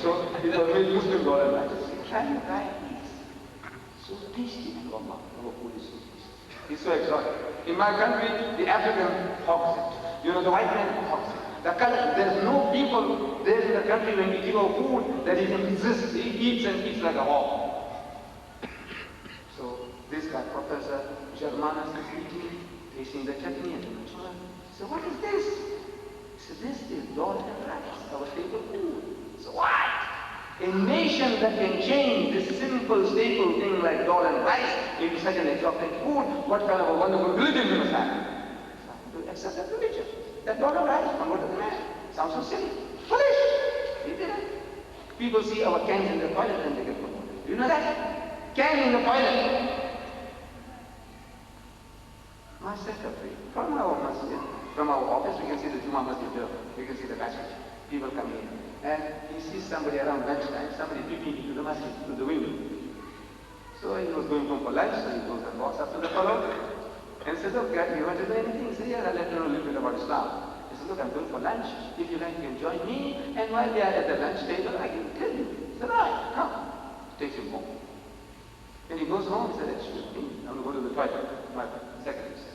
So, it was made Muslim dal and rice. Try it. So tasty, Allah. Our food is so tasty. It's so exotic. In my country, the African hogs it. You know, the white man hogs it. There's no people there in the country when we give our food that he can resist. He eats and eats like a hog. So this guy, Professor Germanus, is eating, tasting the chutney and the kachura. So what is this? He said, this is dal and rice, our staple food. So what? A nation that can change this simple staple thing like dal and rice into such an exotic food, what kind of a wonderful religion you must have? To accept that religion. That dal and rice, converted the man. Sounds so silly. Foolish. He did it. People see our cans in the toilet and they get converted. Do you know that? Can in the toilet. My secretary, from our masjid, from our office, we can see the Juma masjid here. We can see the passage. People coming in. And he sees somebody around lunchtime, somebody peeping into the masjid through the window. So he was going home for lunch, so he goes and walks up to the fellow and says, look, you want to do anything? He says, yeah, I'll let you know a little bit about Islam. He says, look, I'm going for lunch. If you like, you can join me. And while we are at the lunch table, I can tell you. He said, all right, come. Takes him home. When he goes home, he said, excuse me, I'm going to go to the toilet. My secretary says.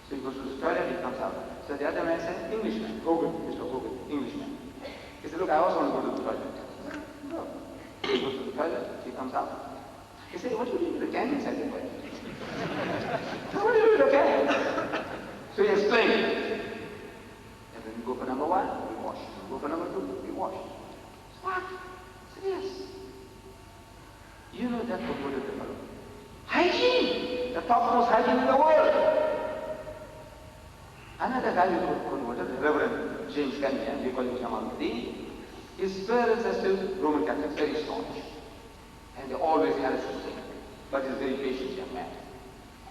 So he goes to the toilet, he comes out. So the other man said, Englishman, Hogan, Mr. Hogan, Englishman. He said, look, I also want to go to the toilet. No. He goes to the toilet, he comes out. He said, what do you do with the can inside the toilet? What do you do with the can? So he explained. And then we go for number one, we wash. We go for number two, we wash. What? I said, yes. You know that what is the fellow? Hygiene! The topmost hygiene in the world! Another guy we converted, the Reverend James Cunningham, we call him Jamaluddin. His parents are still Roman Catholics, very staunch. And they always harass him. But he's a very patient young man.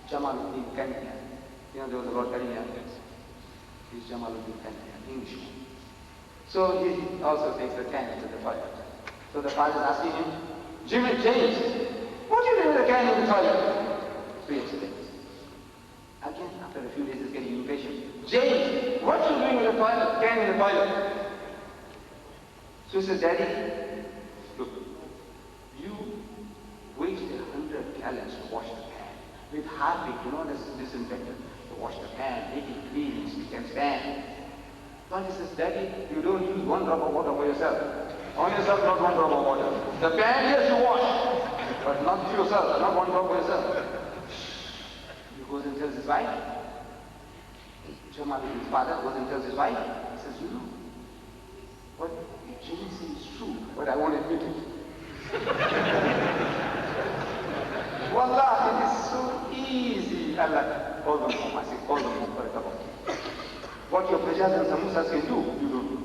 Jamaluddin Cunningham. You know, there was a Lord Cunningham. He's Jamaluddin Cunningham, Englishman. So he also takes the can into the toilet. So the father is asking him, James, what do you do with the can in the toilet? So he explains. Again, after a few days, he's getting impatient. James, what are you doing with the toilet? Can in the toilet? So he says, Daddy, look, you wasted 100 gallons to wash the pan. With Harpic, you know, this disinfectant, to wash the pan, make it clean, so you can stand. But he says, Daddy, you don't use one drop of water for yourself. On yourself, not one drop of water. The pan, yes, you wash, but not yourself, not one drop for yourself. He goes and tells his wife. His father goes and tells his wife. He says, you know, what Jenny says is true, but I won't admit it. Wallah, it is so easy. Allah, call them home. I say, call them home for a cup of tea. What your prajaz and samosas can do, you don't do.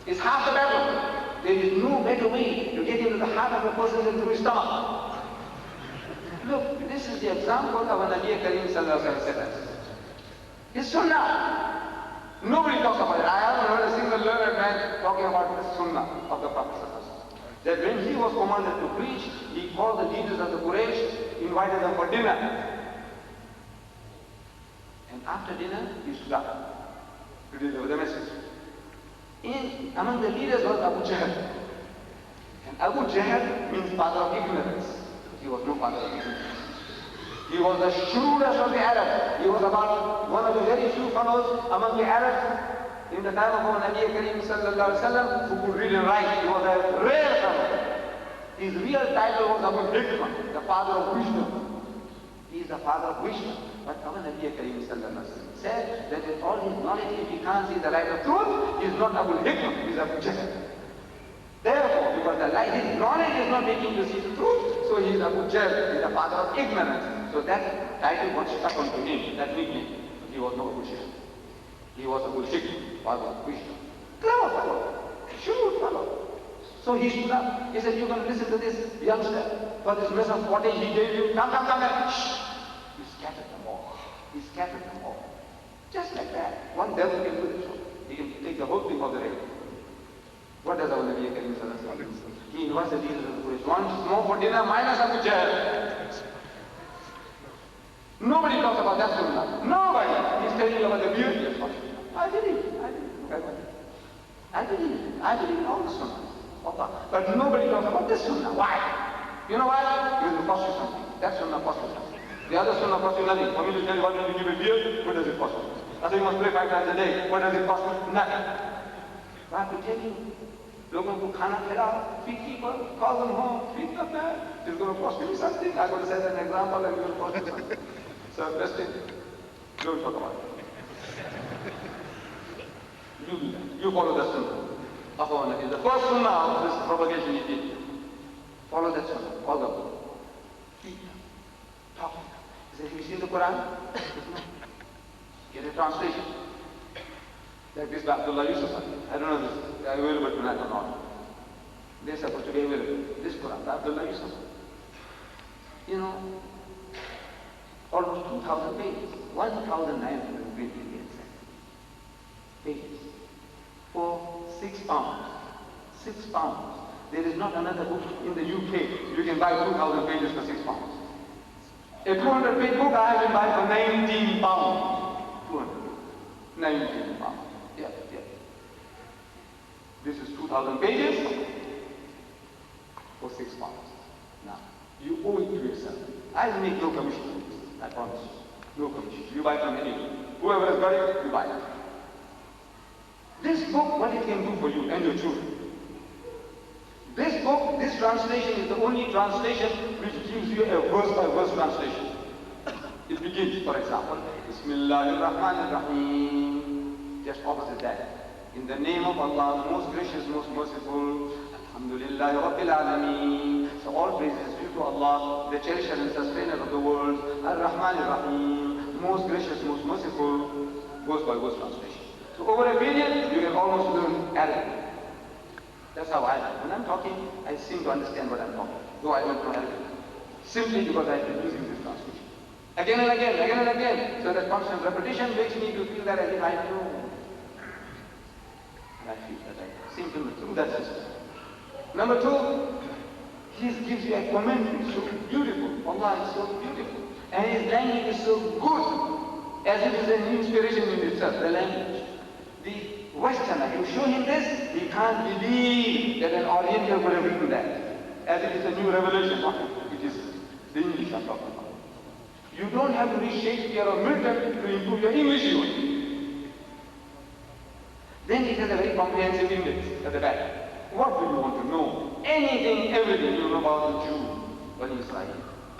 It's half the battle. There is no better way to get into the heart of a person than through his stomach. Look, this is the example of an Nabi Kareem sallallahu alaihi wasallam. His sunnah. Nobody talks about it. I haven't heard a single learned man talking about the sunnah of the Prophet sallallahu alaihi wasallam. That when he was commanded to preach, he called the leaders of the Quraysh, invited them for dinner. And after dinner, he stood up to deliver the message. Among the leaders was Abu Jahl. And Abu Jahl means father of ignorance. He was no father of ignorance. He was the shrewdest of the Arabs. He was about one of the very few fellows among the Arabs in the time of our Nabi Kareem sallallahu alaihi wasallam who could read and write. He was a rare fellow. His real title was Abu Hikmah, the father of wisdom. He is the father of wisdom. But our Nabi Kareem sallallahu alaihi wasallam said that with all his knowledge, if he can't see the light of truth, he is not Abu Hikmah, he is Abu Jahl. Therefore, because the light, his knowledge is not making him to see the truth, so he is Abu Jahl, he is the father of ignorance. So that title got stuck onto him, that nickname. He was no Abu Jahl. He was Abu Hikmah, father of wisdom. Clever fellow, shrewd fellow. So he stood up, he said, you're going to listen to this youngster for this mess of pottage he gave you. Come, shh. He scattered them all. He scattered them all. Just like that. One devil can do it. He can take the whole thing off the rail. What does our Nabi Kareem sallallahu alaihi wasallam? He invites the leaders of the Quraysh. Once more for dinner, minus Abu Jahl. Nobody talks about that sunnah. Nobody. He's telling you about the beauty of sunnah. I believe in all the sunnahs. But nobody talks about this sunnah. Why? You know why? Because it costs you something. That sunnah costs you something. The other sunnah costs you nothing. For me to tell you what will give a beer, what does it cost you? I say you must pray 5 times a day. What does it cost you? Nothing. I have to tell you, लोगों को खाना खिलाओ, feed people, call them home, feed them there. It's going to cost you something. I'm going to set an example and it will cost you something. So best thing, don't talk about it. You do that. You follow the sunnah. The first sunnah of this propagation he did. Follow that sunnah. Follow them. Feed them. Talk to them. He said, have you seen the Quran? Get a translation. Like this by Abdullah Yusuf. I don't know if it's available tonight or not. They're supposed to be available. This Quran by Abdullah Yusuf. You know, almost 2,000 pages. 1,928 pages. For 6 pounds. 6 pounds. There is not another book in the UK. You can buy 2,000 pages for 6 pounds. A 200-page book I can buy for 19 pounds. 19 pounds. Yeah. This is 2,000 pages for 6 pounds. Now, you owe it to yourself. I'll make no commission on this. I promise you. No commission. You buy from anyone. Whoever has got it, you buy it. This book, what it can do for you and your children. This book, this translation is the only translation which gives you a verse-by-verse translation. It begins, for example, Bismillahir-Rahmanir-Rahim. Just opposite that. In the name of Allah, the most gracious, most merciful. Alhamdulillahi Rabbil Alameen. So all praise is due to Allah, the cherisher and sustainer of the world. Ar-Rahmanir-Rahim. Most gracious, most merciful. Verse-by-verse translation. So over a period, you can almost learn Arabic. That's how I am. When I'm talking, I seem to understand what I'm talking, though I don't know Arabic. Simply because I've been using this translation. Again and again. So that constant repetition makes me to feel that as if I know. And I feel that I seem to know through that system. Number 2, he gives you a commentary, so beautiful. Allah is so beautiful. And his language is so good, as it is an inspiration in itself, the language. The Westerner, you show him this, he can't believe that an Oriental would have written that. As it is a new revelation. It is the English I'm talking about. You don't have to read Shakespeare or Milton to improve your English even. Then it has a very comprehensive index at the back. What do you want to know? Anything, everything. You know about the Jew, Bani Israel,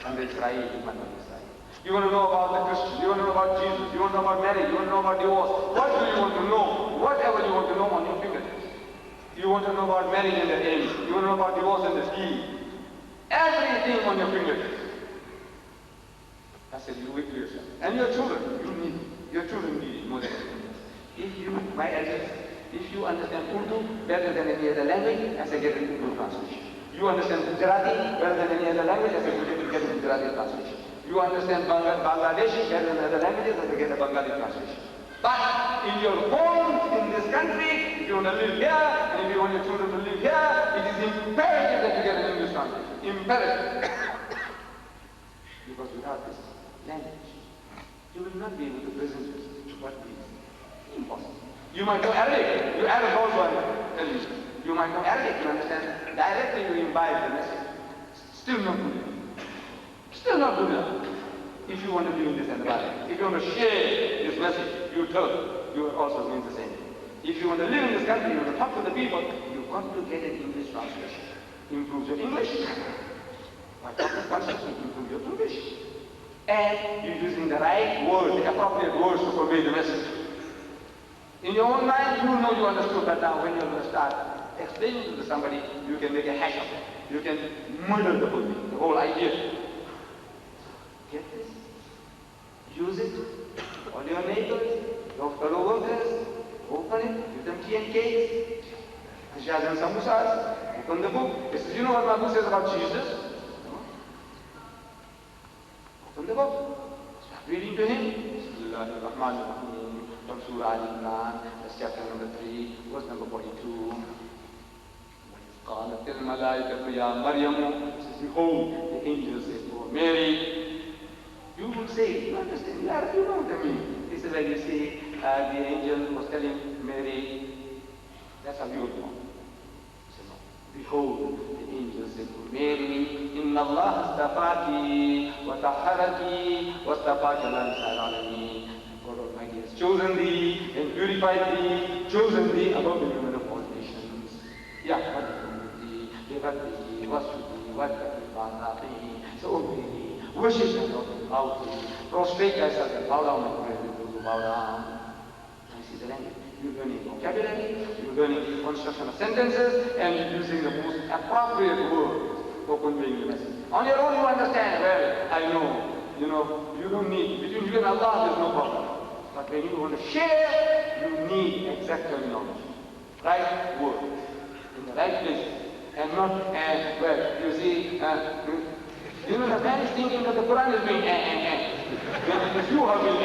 and the Israel, Bani Israel. You want to know about the Christian, you want to know about Jesus, you want to know about marriage, you want to know about divorce. What do you want to know? Whatever you want to know on your fingertips. You want to know about marriage and the end. You want to know about divorce and the scheme. Everything on your fingertips. I said, you wait for yourself. And your children, you need it. Your children need it more than anything else. If you, my address, if you understand Urdu better than any other language, as I get an Urdu translation. You understand Gujarati better than any other language, as I get a Gujarati translation. You understand Bangladeshi better than other languages, as I get a Bengali translation. But in your homes, in this country, if you want to live here, and if you want your children to live here, it is imperative that you get an English translation. Imperative. Because without this language, you will not be able to present what is impossible. You might know Arabic. You Arab also, I'm telling you. You might know Arabic, you understand. Directly you imbibe the message. Still not good enough. Still not good enough. If you want to be in this environment, if you want to share this message, you tell, you also mean the same thing. If you want to live in this country, you want to talk to the people, you've got to get an English translation. Improve your English. By talking constantly, improve your English. And you're using the right words, the appropriate words to convey the message. In your own mind, you know you understood, but now when you're going to start explaining to somebody, you can make a hash of it. You can murder the whole thing, the whole idea. Get this? Use it. All your neighbors, your fellow workers, open it, give them tea and cakes, kashas and samosas, open the book. It says, you know what my book says about Jesus? Open the book. Start reading to him. Bismillahirrahmanirrahim. From Surah Al-Imran, that's chapter number 3, verse number 42. قالت الملائكة يا مريم, says, behold, the angel says to Mary. You would say, you understand, you know what I mean. This is when you see the angel was telling Mary, that's how you would know. So no. Behold, the angel said to Mary, Inna Allah astafaki wa tahharaki wa astafaki ala nisa'il alamin. God Almighty has chosen thee and purified thee, chosen thee above the women of all nations. Ya Khadijah, Devati, Vasudi, Wadati, Vazati, so obey thee. Worship the Lord, bow to him. Prostrate thyself and bow down and pray with those who bow down. This is the language. You're learning vocabulary, you're learning construction of sentences, and you're using the most appropriate words for conveying the message. On your own you understand, well, I know, you don't need, between you and Allah there's no problem. But when you want to share, you need exact terminology. Right word, in the right place, and not, well, you see, the man is thinking that the Quran is doing when you are doing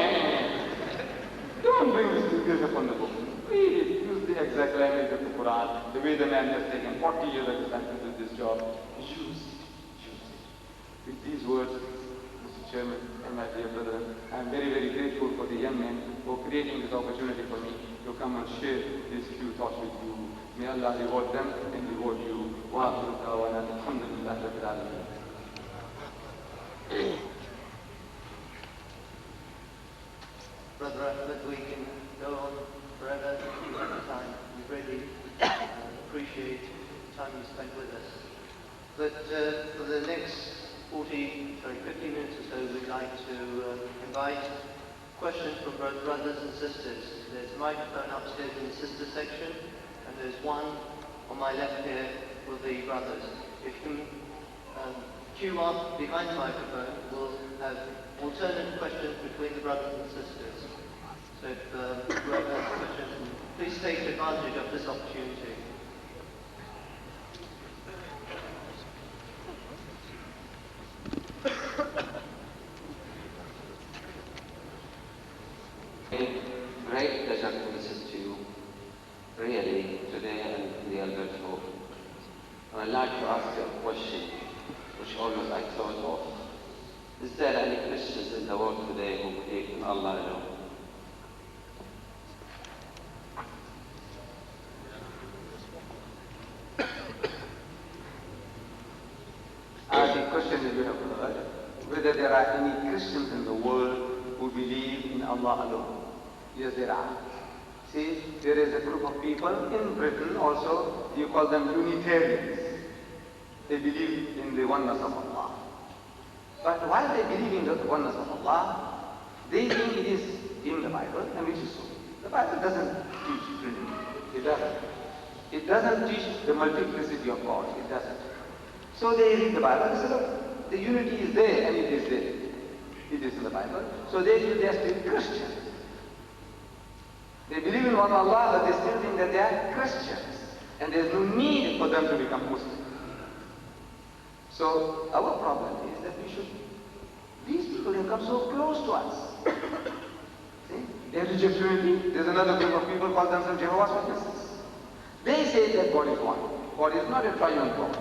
Don't bring this together upon the book. Read it. Use the exact language of the Quran. The way the man has taken 40 years at the time to do this job. Use it. With these words, Mr. Chairman and my dear brother, I am very, very grateful for the young men for creating this opportunity for me to come and share these few thoughts with you. May Allah reward them and reward you. Wa akhiru da'wana alhamdulillahi rabbil alamin. Brother Ahmed, we can go on forever if you have the time. We really appreciate the time you spent with us. But for the next 15 minutes or so, we'd like to invite questions from both brothers and sisters. There's a microphone upstairs in the sister section, and there's one on my left here for the brothers. If you can queue up behind the microphone, we'll have alternate questions between the brothers and sisters. So if whoever has questions, please take advantage of this opportunity. Great pleasure to listen to you, really, today and in the Albert Hall. And I'd like to ask you a question, which always I thought of. Is there any Christians in the world today who believe in Allah alone? The question that you have heard, whether there are any Christians in the world who believe in Allah alone. Yes, there are. See, there is a group of people in Britain also, you call them Unitarians. They believe in the oneness of Allah. But while they believe in the oneness of Allah, they think it is in the Bible, and which is so. The Bible doesn't teach Trinity. It doesn't. It doesn't teach the multiplicity of God. It doesn't. So they read the Bible and say, look, the unity is there, and it is there. It is in the Bible. So they feel they are still Christians. They believe in one Allah, but they still think that they are Christians. And there is no need for them to become Muslims. So our problem is that these people have come so close to us. See? They reject Trinity. There's another group of people called themselves Jehovah's Witnesses. They say that God is one. God is not a triune God.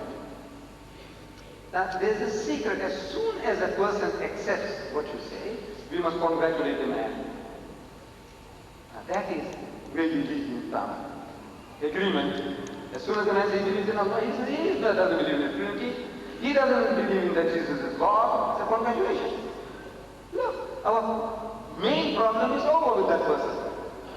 That there's a secret. As soon as a person accepts what you say, we must congratulate the man. That is where you lead in Islam. Agreement. As soon as the man says he believes in Allah, he says he doesn't believe in Trinity. He doesn't believe in that Jesus is God. It's a congratulation. Look, our main problem is over with that person.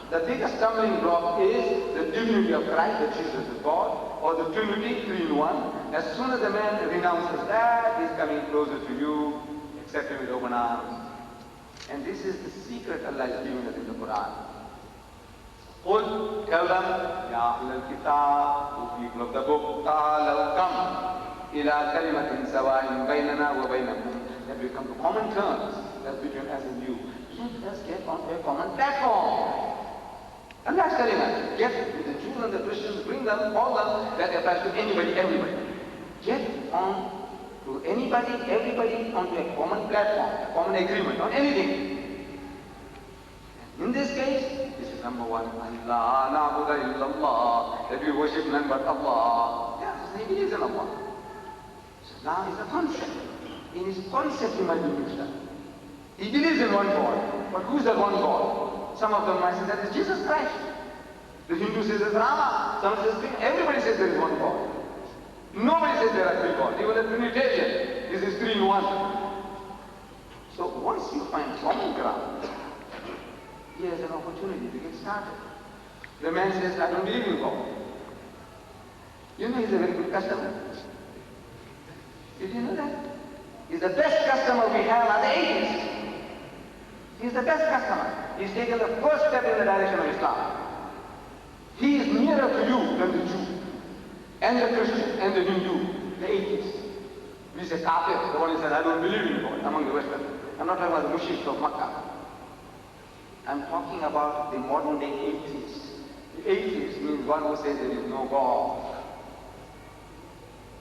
The biggest stumbling block is the divinity of Christ, that Jesus is God, or the Trinity, 3 in 1. As soon as the man renounces that, he's coming closer to you, accept him with open arms. And this is the secret Allah is giving us in the Quran. قل, tell them, Ya Ahl al-Kitab, O people of the book, ta'alaw come ila kalimatin sawa'in baynana wa baynakum. That we come to common terms, that's between us and you. Let us get onto a common platform. Allah's kalima, get with the Jews and the Christians, bring them, all them, that applies to anybody, everybody. Get on to anybody, everybody, onto a common platform, a common agreement on anything. In this case, this is number one, Allah na'budu illallah, that we worship none but Allah. Yes, he believes in Allah. So now is a concept. In his concept he might be mixed up. He believes in one God, but who's that one God? Some of them might say that is Jesus Christ. The Hindu says it's Rama. Some says everybody says there is one God. Nobody says there are 3 gods. Even a Trinitarian, this is 3 in 1. So once you find common ground, here's an opportunity to get started. The man says, I don't believe in God. You know he's a very good customer. Did you know that? He's the best customer we have are the atheists. He's the best customer. He's taken the first step in the direction of Islam. He is nearer to you than the Jew, and the Christian, and the Hindu, the atheist. We say kafir, the one who says, I don't believe in God, among the Western. I'm not talking about the mushriks of Makkah. I'm talking about the modern day atheist. The atheist means one who says there is no God.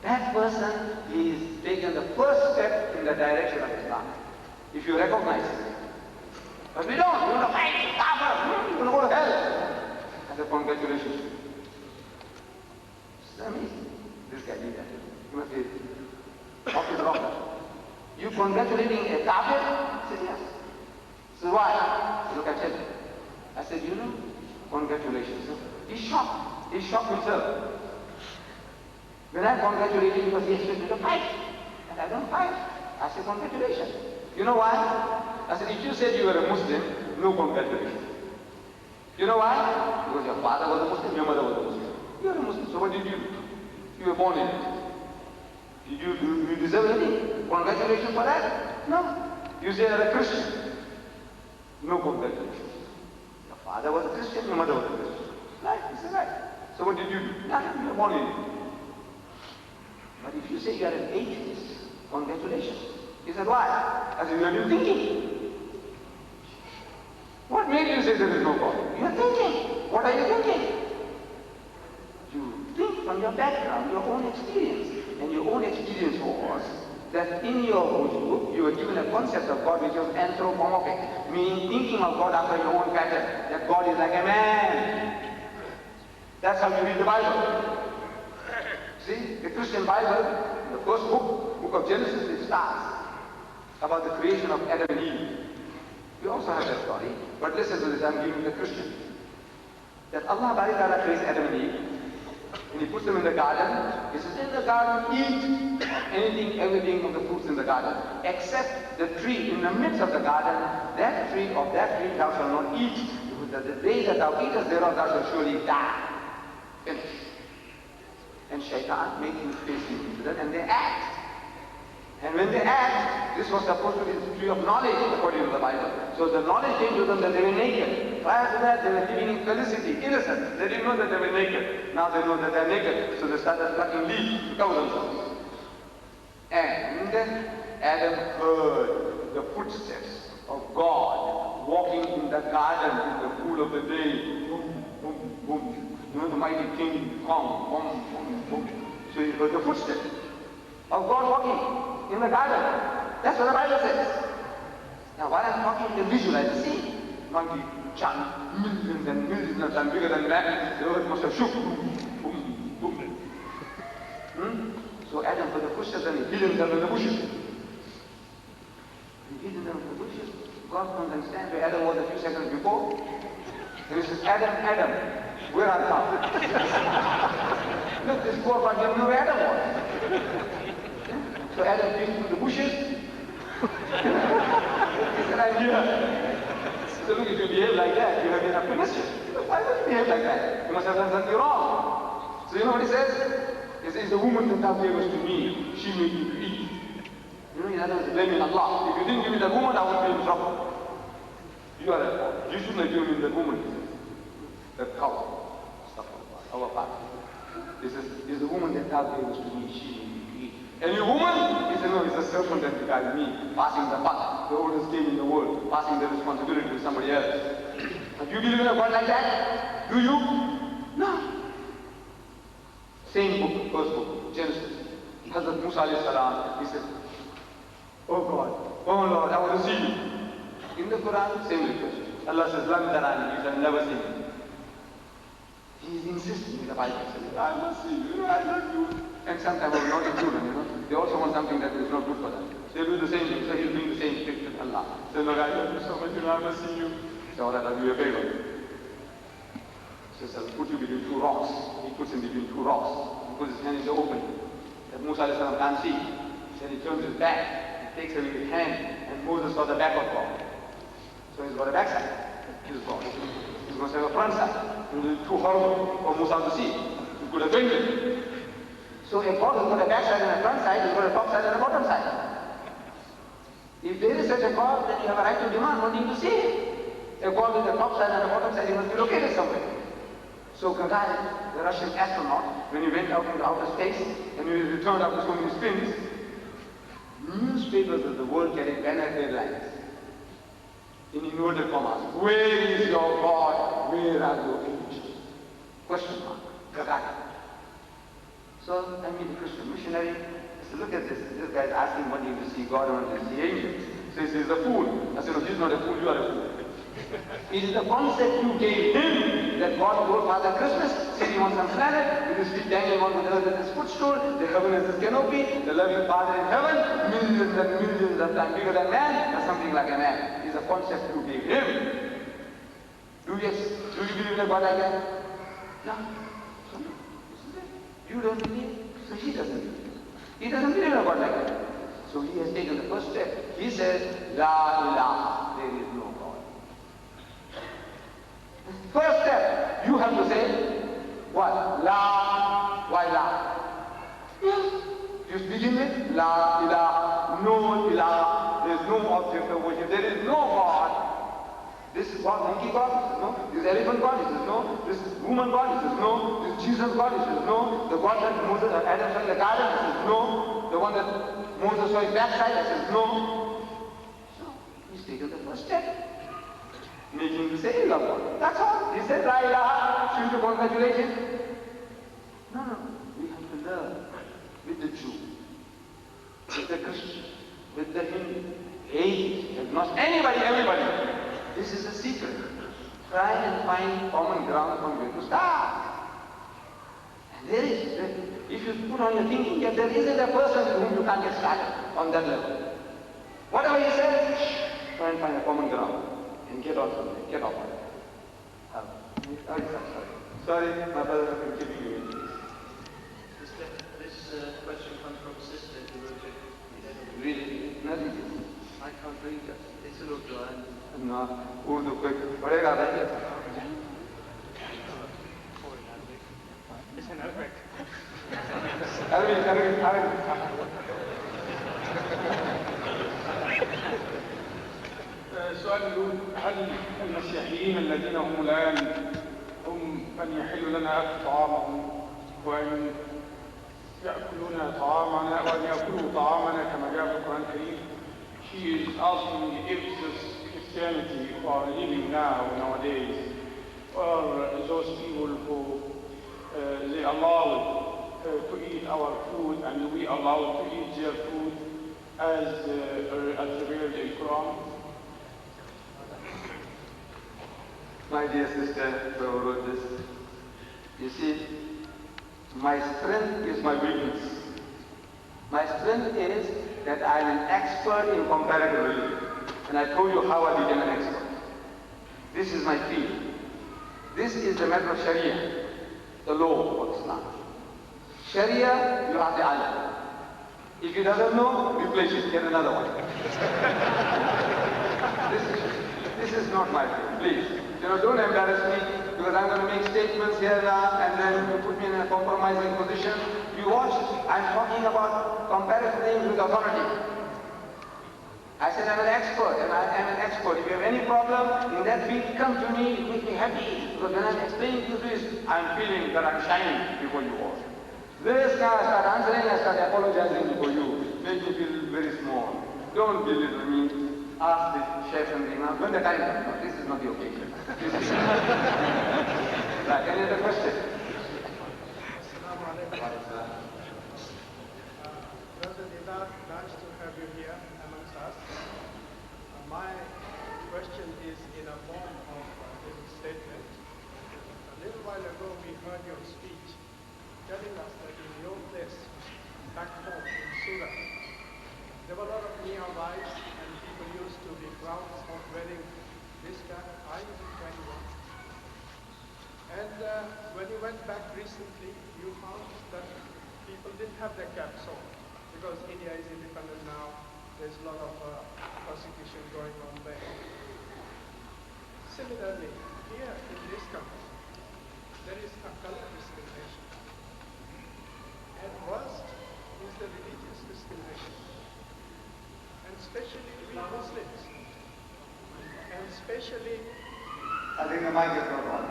That person is taken the first step in the direction of Islam, if you recognize it. But we don't. We want to fight, you're going to go to hell. I said, congratulations. It's amazing. This guy did that. He must be off his rocker. You congratulating a kafir? I said, yes. So why? Look, I tell you. I said, you know, congratulations. He's shocked. He shocked himself. When I congratulated him because he expected to fight. And I don't fight. I said, congratulations. You know why? I said, if you said you were a Muslim, no congratulations. You know why? Because your father was a Muslim, your mother was a Muslim. You are a Muslim, so what did you do? You were born in it. Did you deserve anything? Congratulations for that? No. You say you're a Christian. No congratulations. Your father was a Christian, your mother was a Christian. Right, this is right. So what did you do? Nothing, you were born in it. But if you say you are an atheist, congratulations. He said, why? I said, you have been thinking. What made you say there is no God? You are thinking. What are you thinking? You think from your background, your own experience. And your own experience was that in your book, you were given a concept of God which was anthropomorphic, meaning thinking of God after your own pattern, that God is like a man. That's how you read the Bible. See, the Christian Bible, the first book of Genesis, it starts about the creation of Adam and Eve. We also have that story, but listen to this, I'm giving the Christian. That Allah Ta'ala creates Adam and Eve, and He puts them in the garden. He says, in the garden, eat anything, everything of the fruits in the garden, except the tree in the midst of the garden. That tree, thou shalt not eat, because that the day that thou eatest thereof thou shalt surely die. Finish. And Shaitan made him face into that, and they act. And when they act, this was supposed to be the tree of knowledge according to the Bible. So the knowledge came to them that they were naked. Prior to that, they were living in felicity, innocent. They didn't know that they were naked. Now they know that they're naked. So they started plucking leaves to cover themselves. And Adam heard the footsteps of God walking in the garden in the cool of the day. Boom, boom, boom. You know, the mighty King Kong. Boom, boom, boom. So he heard the footsteps of God walking in the garden. That's what the Bible says. Now while I'm talking, you can visualize the scene. Monkey giant, millions and millions of times bigger than that. The earth must have shook. Boom, boom, boom. So Adam heard the footsteps and he hid himself in the bushes. He hid himself in the bushes. God comes and stands where Adam was a few seconds before. And he says, Adam, Adam, where art thou? Look, this poor man didn't know where Adam was. So Adam came through the bushes. He said, I'm here. So look, if you behave like that, you have been up to mischief. Why would you behave like that? You must have done something wrong. So you know what he says? He says, the woman that thou gavest to me, she made me to eat. You know, in other words, blaming Allah. If you didn't give me that woman, I would be in trouble. You are at fault. You shouldn't have given me that woman. That cow. Stuff like that. Our part. He says, is the woman that thou gavest to me, she made me to eat. And your woman? He said, no, it's a serpent that beguiled me, passing the buck, the oldest game in the world, passing the responsibility to somebody else. Do you believe in a God like that? Do you? No. Same book, first book, Genesis. Hazrat Musa alayhi salam, he said, oh God, oh Lord, I want to see you. In the Quran, same request. Allah says, Lam tarani, you shall never see me. He is insisting in the Bible, saying, I must see you, I love you. And sometimes our naughty children, they also want something that is not good for them. They do the same thing, so he's doing the same trick with Allah. Say, Lord, I love you so much, I must see you. Say, all right, I'll do you a favor. He says, I'll put you between two rocks. He puts him between two rocks. He puts his hand in the open. That Musa alayhi salam can't see. Then he turns his back. He takes away his hand, and Moses saw the back of God. So he's got a backside. He's God. He's going to have a front side. It will be too horrible for Musa to see. He could have fainted. So if God has got a backside and a front side, he's got a top side and a bottom side. If there is such a God, then you have a right to demand wanting to see him. A God with a top side and a bottom side, he must be located somewhere. So Gagarin, the Russian astronaut, when he went out into outer space and when he returned after so many spins, newspapers of the world carried banner headlines in inverted commas. Where is your God? Where are your angels? Question mark. Gagarin. So I meet a Christian missionary. I said, look at this. This guy is asking wanting to see God or wanting to see angels. So he says, he's a fool. I said, no, he's not a fool, you are a fool. It is the concept you gave him that God told Father Christmas, sitting on some planet, with his feet dangling on the earth at his footstool, the heaven is his canopy, the loving Father in heaven, millions and millions of times bigger than man, or something like a man. It is a concept you gave him. Do you believe in a God like that? No. So no. You don't believe, so he doesn't believe. He doesn't believe in a God like that. So he has taken the first step. He says, La ilaha, there is no God. First step, you have to say, what? La, why la? Yes. Just begin with La ilaha, no ilaha, there is no object of worship, there is no God. This is God, monkey God, he says no. This elephant God, he says no. This woman God, he says no. This Jesus God, he says no. The God that Moses, Adam saw in the garden, he says no. The one that Moses saw his backside, he says no. So, he's taken the first step. Making him say, love God. That's all. He said, La ilaha, should you congratulations? No. We have to learn with the Jew, with the Christian, with the Hindu, hate, agnostic, anybody, everybody. This is a secret. Try and find common ground from where to start. And there is, if you put on your thinking, that there isn't a person with whom you can't get started on that level. Whatever he says, try and find a common ground and get off from there, get off of it. Sorry, my brother has been keeping you in this. This question comes from a sister who wrote it. Really? Nothing. I can't read it. It's a little dry. No, Urdu quick. Padega, السؤال يقول هل المسيحيين الذين هم الآن هم من يحل لنا أكل طعامهم وأن يأكلون طعامنا وأن يأكلوا طعامنا كما جاء في القرآن الكريم? She is asking me if this Christianity who are living nowadays, or those people who they allow to eat our food and we allow to eat their food as revealed in Quran. My dear sister who wrote this, you see, my strength is my weakness. My strength is that I am an expert in comparative religion. And I told you how I became an expert. This is my field. This is the matter of Sharia, the law of Islam. Sharia, you have the ayah. If you doesn't know, replace it, get another one. This is not my field, please. Don't embarrass me, because I'm going to make statements here and then you put me in a compromising position. You watch, I'm talking about comparative things with authority. I said I'm an expert, and I am an expert. If you have any problem in that field, come to me, it makes me happy. Because when I'm explaining to you this, I'm feeling that I'm shining before you all. This guy, I start answering, I start apologizing before you. Make me feel very small. Don't belittle me. Ask the chef and the imam. When the time comes, no, this is not the occasion. Right, any other question? Brother Deedat, nice to have you here amongst us. My question is in a form of a statement. A little while ago we heard your speech telling us that in your place, back home in Surat, there were a lot of nearby and people used to be proud of wearing this cap. I even carry one. And when you went back recently, you found that people didn't have their caps on because India is independent now. There's a lot of persecution going on there. Similarly, here in this country, there is a color discrimination. And worst is the religious discrimination. And especially we Muslims. And especially... I think the mic is not on.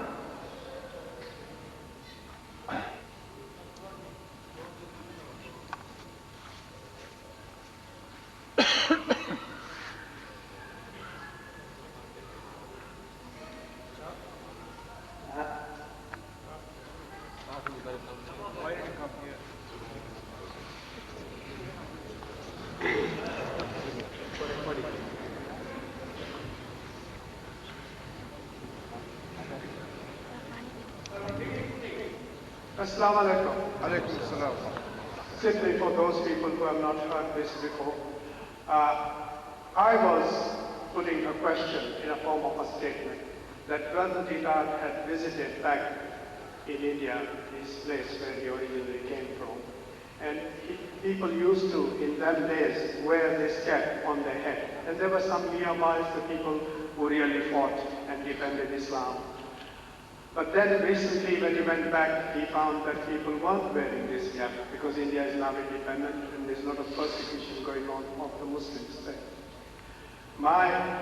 Assalamu alaikum. Alaikum assalam. Simply for those people who have not heard this before, I was putting a question in a form of a statement that Brother Deedat had visited back in India, his place where he originally came from. And people used to, in them days, wear this cap on their head. And there were some nearby, the people who really fought and defended Islam. But then recently when he went back, he found that people weren't wearing this cap because India is now independent and there's a lot of persecution going on of the Muslims there. My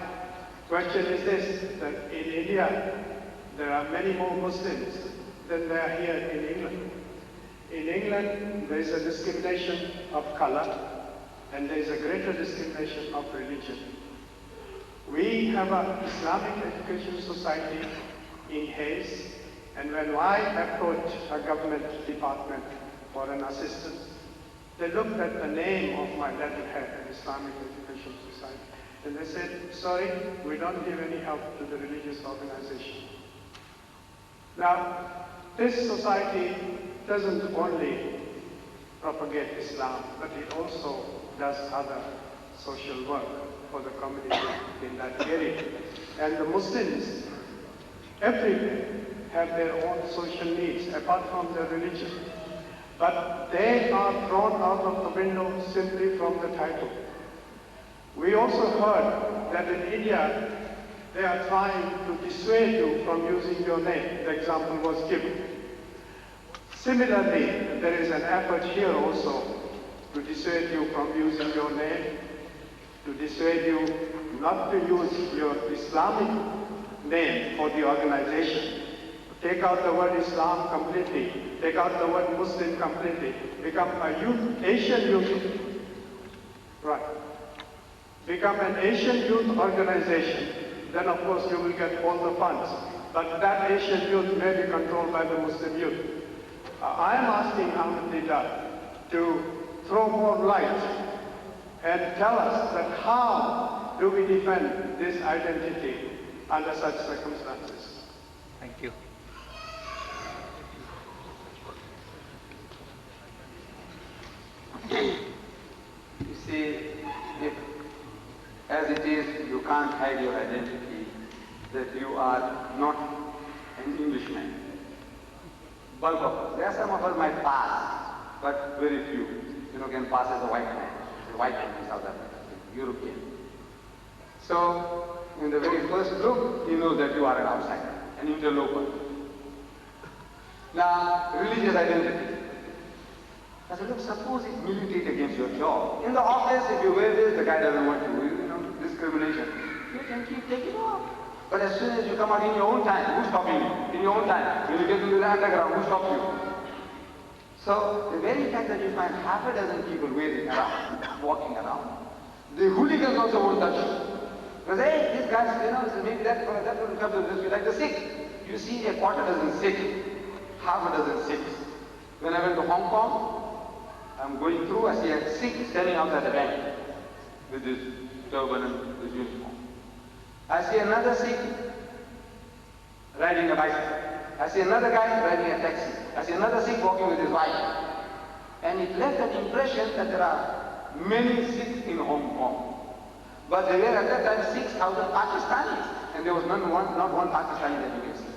question is this, that in India, there are many more Muslims than there are here in England. In England, there is a discrimination of color and there is a greater discrimination of religion. We have an Islamic Education Society in Hayes, and when I approached a government department for an assistance, they looked at the name of my letterhead, Islamic Education Society, and they said, sorry, we don't give any help to the religious organization. Now, this society doesn't only propagate Islam, but it also does other social work for the community in that area. And the Muslims everywhere have their own social needs apart from their religion. But they are thrown out of the window simply from the title. We also heard that in India, they are trying to dissuade you from using your name. The example was given. Similarly, there is an effort here also to dissuade you from using your name, to dissuade you not to use your Islamic name for the organization. Take out the word Islam completely, take out the word Muslim completely, become a youth, Asian youth, right. Become an Asian youth organization, then of course you will get all the funds. But that Asian youth may be controlled by the Muslim youth. I am asking Ahmed Deedat to throw more light and tell us that how do we defend this identity under such circumstances. Thank you. You see, if as it is you can't hide your identity, that you are not an Englishman. Bulk of us. There are some of us might pass, but very few, can pass as a white man. A white man in South Africa, European. So, in the very first group, he knows that you are an outsider, an interloper. Now, religious identity. I said, look, suppose it militates against your job. In the office, if you wear this, the guy doesn't want you, discrimination. You can keep taking off. But as soon as you come out in your own time, who's stopping you? In your own time. When you get into the underground, who stops you? So, the very fact that you find half a dozen people wearing around, walking around, the hooligans also won't touch you. Because, hey, these guys, maybe that will come to this. Like the Sikhs. You see a quarter dozen Sikhs, half a dozen Sikhs. When I went to Hong Kong, I'm going through, I see a Sikh standing outside the bank with his turban and his uniform. I see another Sikh riding a bicycle. I see another guy riding a taxi. I see another Sikh walking with his wife. And it left an impression that there are many Sikhs in Hong Kong. But there were at that time 6,000 Pakistanis, and there was not one Pakistani that you can see.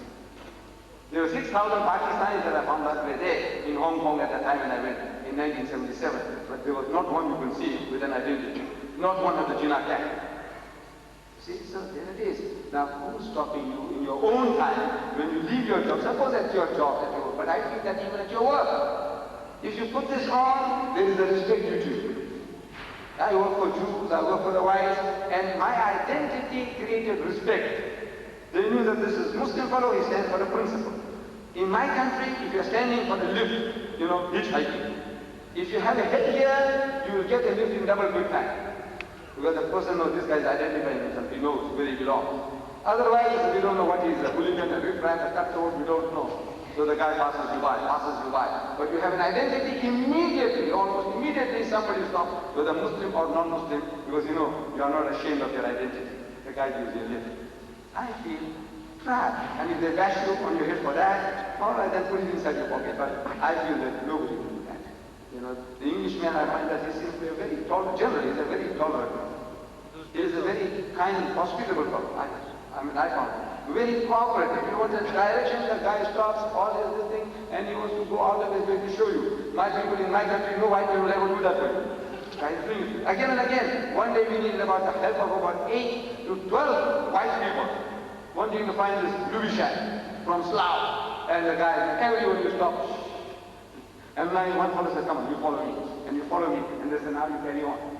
There were 6,000 Pakistanis that I found out were there in Hong Kong at the time when I went in 1977. But there was not one you can see with an identity. Not one of the Jinnah camp. See, so there it is. Now, who's stopping you in your own time when you leave your job? Suppose that's your job that you work, but I think that even at your work, if you put this on, there is a respect due to you. I work for Jews, I work for the whites, and my identity created respect. They knew that this is Muslim fellow, he stands for the principle. In my country, if you're standing for the lift, hitchhiking. If you have a headgear, you will get a lift in double quick time. Because the person knows this guy is identifying himself, he knows where he belongs. Otherwise, we don't know what he is, a hooligan, a riffraff, a cutthroat, we don't know. So the guy passes you by. But you have an identity, immediately, almost immediately somebody stops, whether Muslim or non-Muslim, because you are not ashamed of your identity. The guy gives you a lift. I feel proud. And if they bash you on your head for that, all right, then put it inside your pocket. But I feel that nobody will do that. The Englishman, I find that he seems to be a very tolerant, generally, he's a very tolerant man. He is a very kind, hospitable fellow. I found it. Very cooperative. You want a direction, the guy stops, all this thing, and he wants to go out of his way to show you. My people in my country, no white people ever do that for you. Guy is doing it. Again and again. One day we needed about the help of about 8 to 12 white people wanting to find this Lubishan from Slough. And the guy, everyone you stop. And now one fellow says, come on, you follow me. And you follow me. And they say, now you carry on.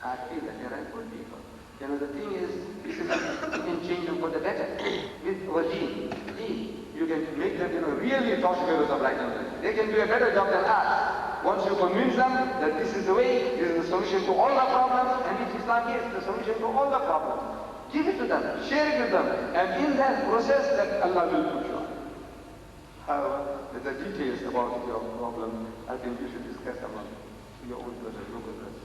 I feel that there are good people. The thing is, you can change them for the better. With our deen, you can make them, really torchbearers of righteousness. They can do a better job than us. Once you convince them that this is the way, this is the solution to all the problems, and which Islam is the solution to all the problems. Give it to them, share it with them, and in that process, that Allah will put you on. However, the details about your problem, I think you should discuss among your own brothers, local brothers.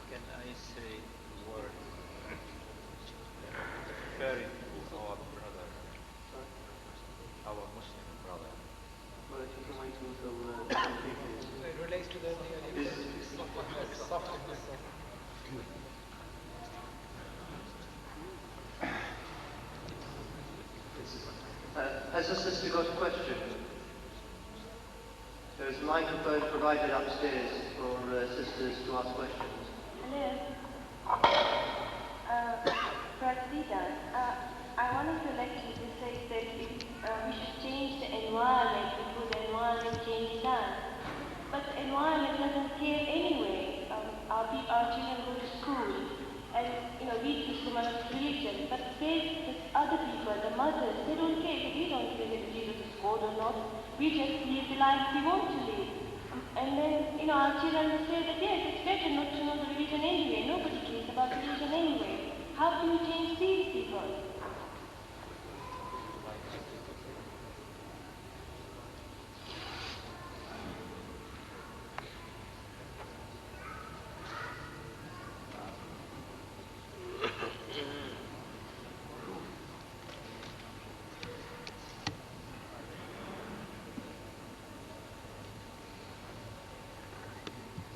Can I say a word referring to our brother, our Muslim brother? Well, if you can wait until It relates to the softness of Has the sister got a question? There is a microphone provided upstairs for sisters to ask questions. Hello. Brother Deedat, I wanted to let you to say that we should change the environment because environment changes hands. But the environment doesn't care anyway. Our children go to school and read this woman of religion. But say this other people, the mothers, they don't care. We don't care whether Jesus is God or not. We just live the life we want to live. And then, our children will say that yes, it's better not to know the religion anyway. Nobody cares about religion anyway. How can we change these people?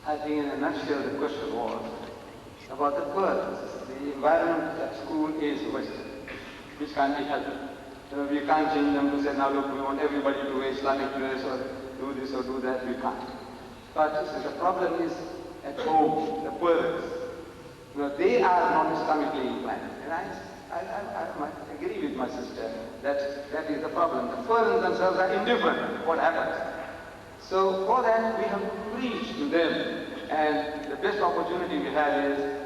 I think in a nutshell the question was about the pearls. The environment at school is Western, which can't be helped. We can't change them to say, now look, we want everybody to wear Islamic dress or do this or do that. We can't. But the problem is at home, the pearls. They are non-Islamically inclined. And I agree with my sister that is the problem. The pearls themselves are indifferent what happens. So for that we have to preach to them, and the best opportunity we have is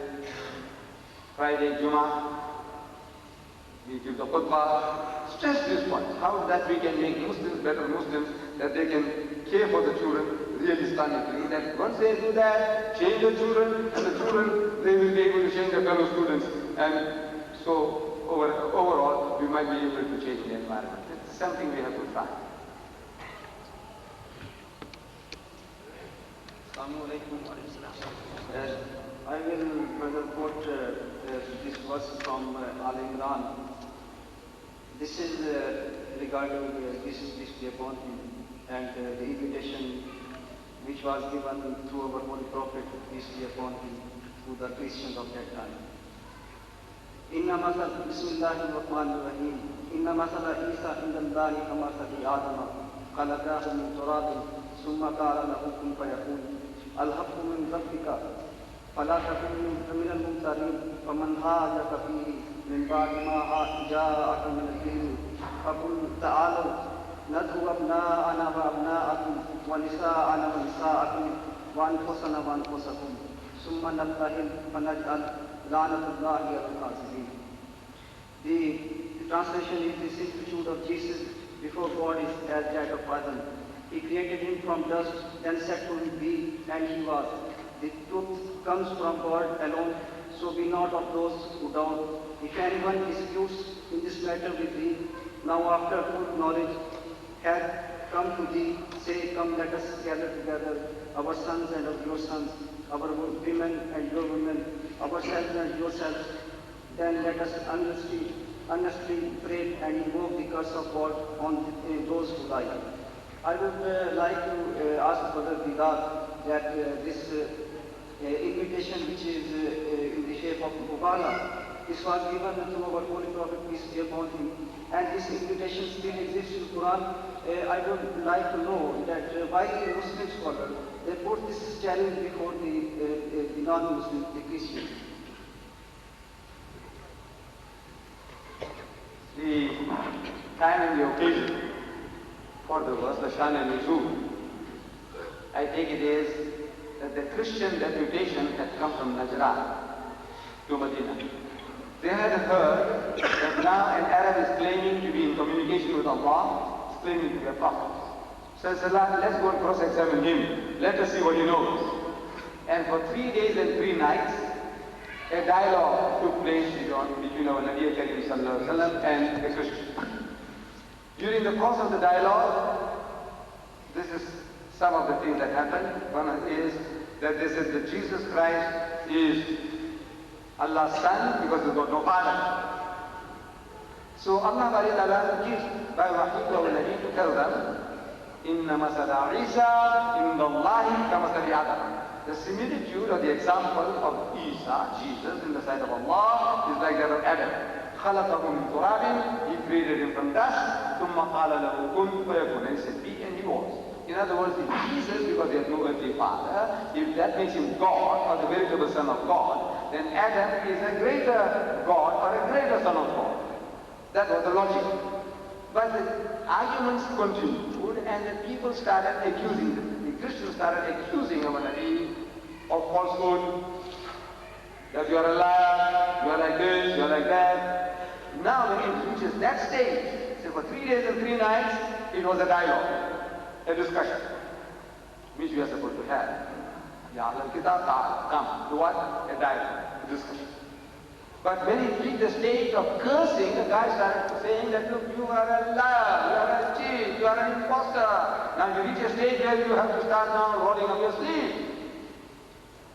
Friday, Jummah. We give the khutbah, stress this point, how that we can make Muslims better Muslims, that they can care for the children really Islamically, that once they do that, change the children, and the children, they will be able to change their fellow students, and so overall we might be able to change the environment. It's something we have to try. I will further quote this verse from Al Imran. This is regarding this display upon him and the invitation which was given through our Holy Prophet, peace be upon him, to the Christians of that time. Inna masal Bismillahir Rahmanir Rahim. Inna masala Isa indallahi kamasali Adama khalaqahu min turabin summa qala lahu kun fayakun. الحق من ربك فلا تكن من الممترين فمن هاجك فيه من بعد ما جاءك من العلم فقل تعالوا ندعو أبناءنا وأبناءكم ونساءنا ونساءكم وأنفسنا وأنفسكم ثم نبتهل فنجعل لعنة الله على الكاذبين. The translation is the similitude of Jesus before God is as that of Adam. He created him from dust, then said to him, be, and he was. The truth comes from God alone, so be not of those who doubt. If anyone disputes in this matter with thee, now after full knowledge hath come to thee, say, come, let us gather together, our sons and of your sons, our women and your women, ourselves and yourselves. Then let us earnestly pray and invoke the curse of God on those who lie. I would like to ask Brother Didat that this invitation, which is in the shape of Mubala, this was given to our Holy Prophet, peace be upon him, and this invitation still exists in the Quran. I would like to know that why the Muslim scholar they put this challenge before the non-Muslims, the Christians. The time and the occasion for the verse, the Shan and Nuzul, I take it is that the Christian deputation had come from Najran to Medina. They had heard that now an Arab is claiming to be in communication with Allah, is claiming to be a prophet. So I said, let's go and cross-examine him. Let us see what he knows. And for 3 days and 3 nights, a dialogue took place between our Nabi Karim Sallallahu Alaihi Wasallam and the Christian. During the course of the dialogue, this is some of the things that happened. One is that they said that Jesus Christ is Allah's son because he's got no father. So Allah gives by Wahi wa Nabi to tell them, Inna masala Isa inda Allahi ka masali Adam. The similitude or the example of Isa, Jesus, in the sight of Allah is like that of Adam. خلقه من تراب, he created him from dust, ثم قال له كن فيكون, and he said be, and he was. In other words, if Jesus, because he has no earthly father, if that makes him God or the veritable son of God, then Adam is a greater God or a greater son of God. That was the logic. But the arguments continued, and the people started accusing them. The Christians started accusing our Nabi of falsehood, that you are a liar, you are like this, you are like that. Now when it reaches that stage, so for 3 days and 3 nights, it was a dialogue, a discussion, which we are supposed to have. Ya Ahlul Kitab, come, do what? A dialogue, a discussion. But when it reached the stage of cursing, the guy started saying that, look, you are a liar, you are a cheat, you are an imposter. Now you reach a stage where you have to start now rolling up your sleeves.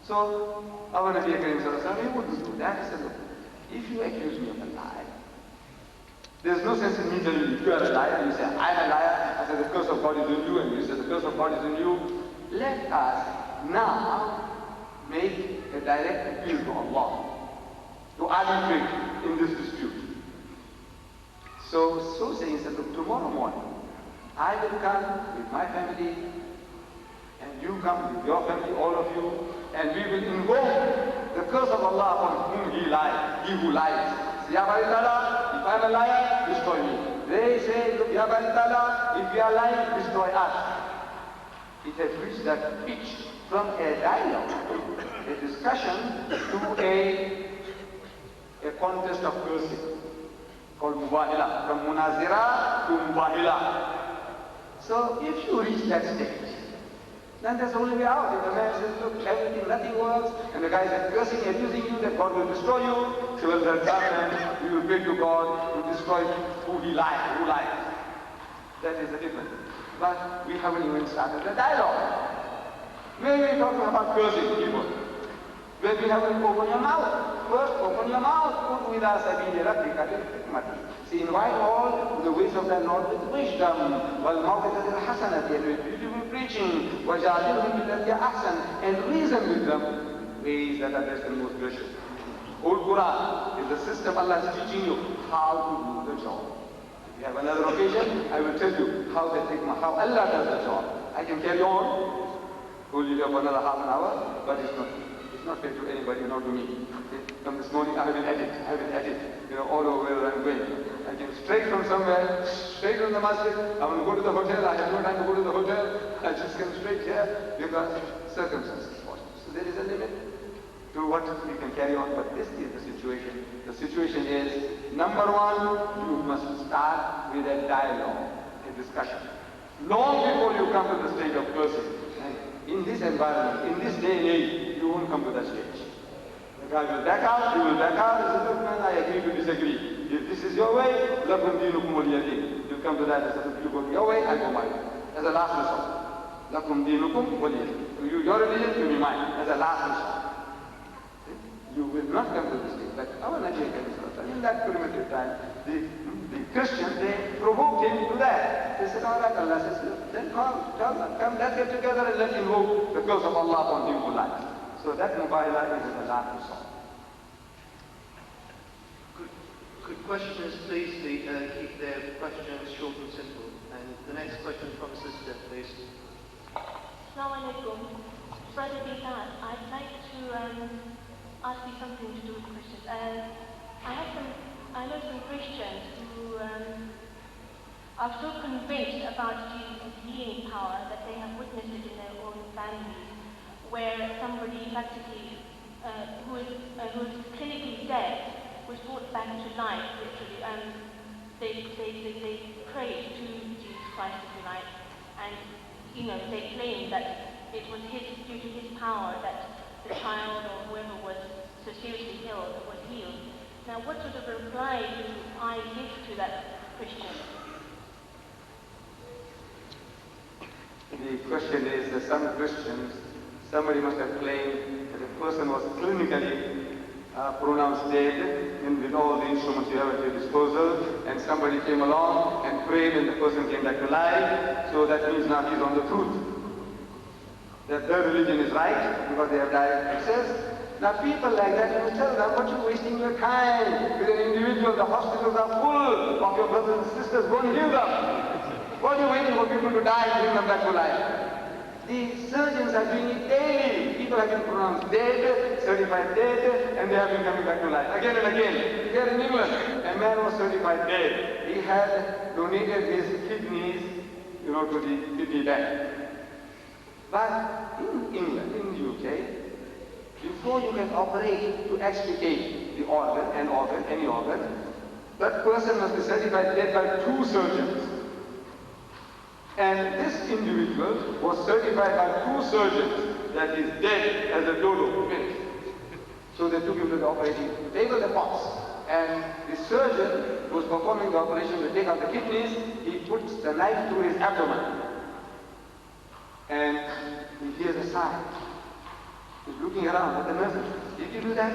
So our Nabi Karim Sallallahu Alaihi Wasallam, he wouldn't do that. He said, look, if you accuse me of a lie, there's no sense in me telling you, if you are a liar, and you say, I'm a liar, I say the curse of God is in you, and you say the curse of God is in you. Let us now make a direct appeal to Allah to arbitrate in this dispute. So saying, he said, look, tomorrow morning, I will come with my family, and you come with your family, all of you, and we will invoke the curse of Allah upon whom he lies, he who lies. Say, Ya Bari Ta'ala, if I am a liar, destroy me. They say, look, Ya Bari Ta'ala, if you are lying, destroy us. It has reached that pitch from a dialogue, a discussion, to a contest of cursing called Mubahila, from Munazira to Mubahila. So if you reach that stage, then there's only way out. If the man says, look, everything, nothing works, and the guy is cursing, abusing you, that God will destroy you, so well, then we will pray to God to destroy who lies. That is the difference. But we haven't even started the dialogue. When we're talking about cursing people, when we haven't opened your mouth, first open your mouth, put with us See, invite all to the ways of the Lord with wisdom, and with beautiful preaching, and reason with them, ways that are best and most gracious. Old Quran is the system Allah is teaching you how to do the job. If you have another occasion, I will tell you how Allah does the job. I can carry on, hold you up another half an hour, but it's not fair to anybody, not to me. From this morning I have been at it, all over where I'm going. I came straight from somewhere, straight from the masjid. I want to go to the hotel, I have no time to go to the hotel. I just came straight here because circumstances forced. So there is a limit to what we can carry on, but this is the situation. The situation is, number one, you must start with a dialogue, a discussion. Long before you come to the stage of cursing. And in this environment, in this day and age, you won't come to that stage. The guy will back out, you will back out, and say, look man, I agree to disagree. If this is your way, lakum dinukum waliyadin. You come to that and say, look, you go your way, I go my way. As a last resort. Lakum dinukum waliyadin. You, your religion, to be mine. As a last resort. You will not come to this stage. But our Nigerian in that primitive time, the Christians, they provoked him to that. They said, all right, Allah says, then come, let's get together and let's invoke the curse of Allah upon him who lies. So that Mubahila is the last resort. Could questioners please keep their questions short and simple? And the next question from Sister, please. Assalamu alaikum. Brother Deedat, I'd like to ask you something to do with Christians. I know some Christians who are so convinced about Jesus' healing power that they have witnessed it in their own families, where somebody practically who is clinically dead was brought back to life, literally, and they prayed to Jesus Christ, if you like, and they claimed that it was due to his power that the child or whoever was so seriously ill was healed. Now, what sort of a reply do I give to that Christian? The question is that some Christians, somebody must have claimed that a person was clinically pronounced dead, and with all the instruments you have at your disposal, and somebody came along and prayed and the person came back to life, so that means now he's on the truth. That their religion is right because they have direct access. Now people like that, you tell them, what you're wasting your time with an individual, the hospitals are full of your brothers and sisters, go and heal them. What are you waiting for people to die and bring them back to life? The surgeons are doing it daily. People have been pronounced dead, certified dead, and they have been coming back to life again and again. Here in England, a man was certified dead. He had donated his kidneys to the kidney bank. But in England, in the UK, before you can operate to extricate the organ, any organ, that person must be certified dead by 2 surgeons. And this individual was certified by 2 surgeons that he's dead as a dodo, finished. So they took him to the operating table, the box. And the surgeon who was performing the operation to take out the kidneys, he puts the knife through his abdomen. And he hears a sigh. He's looking around at the nurses. Did you do that?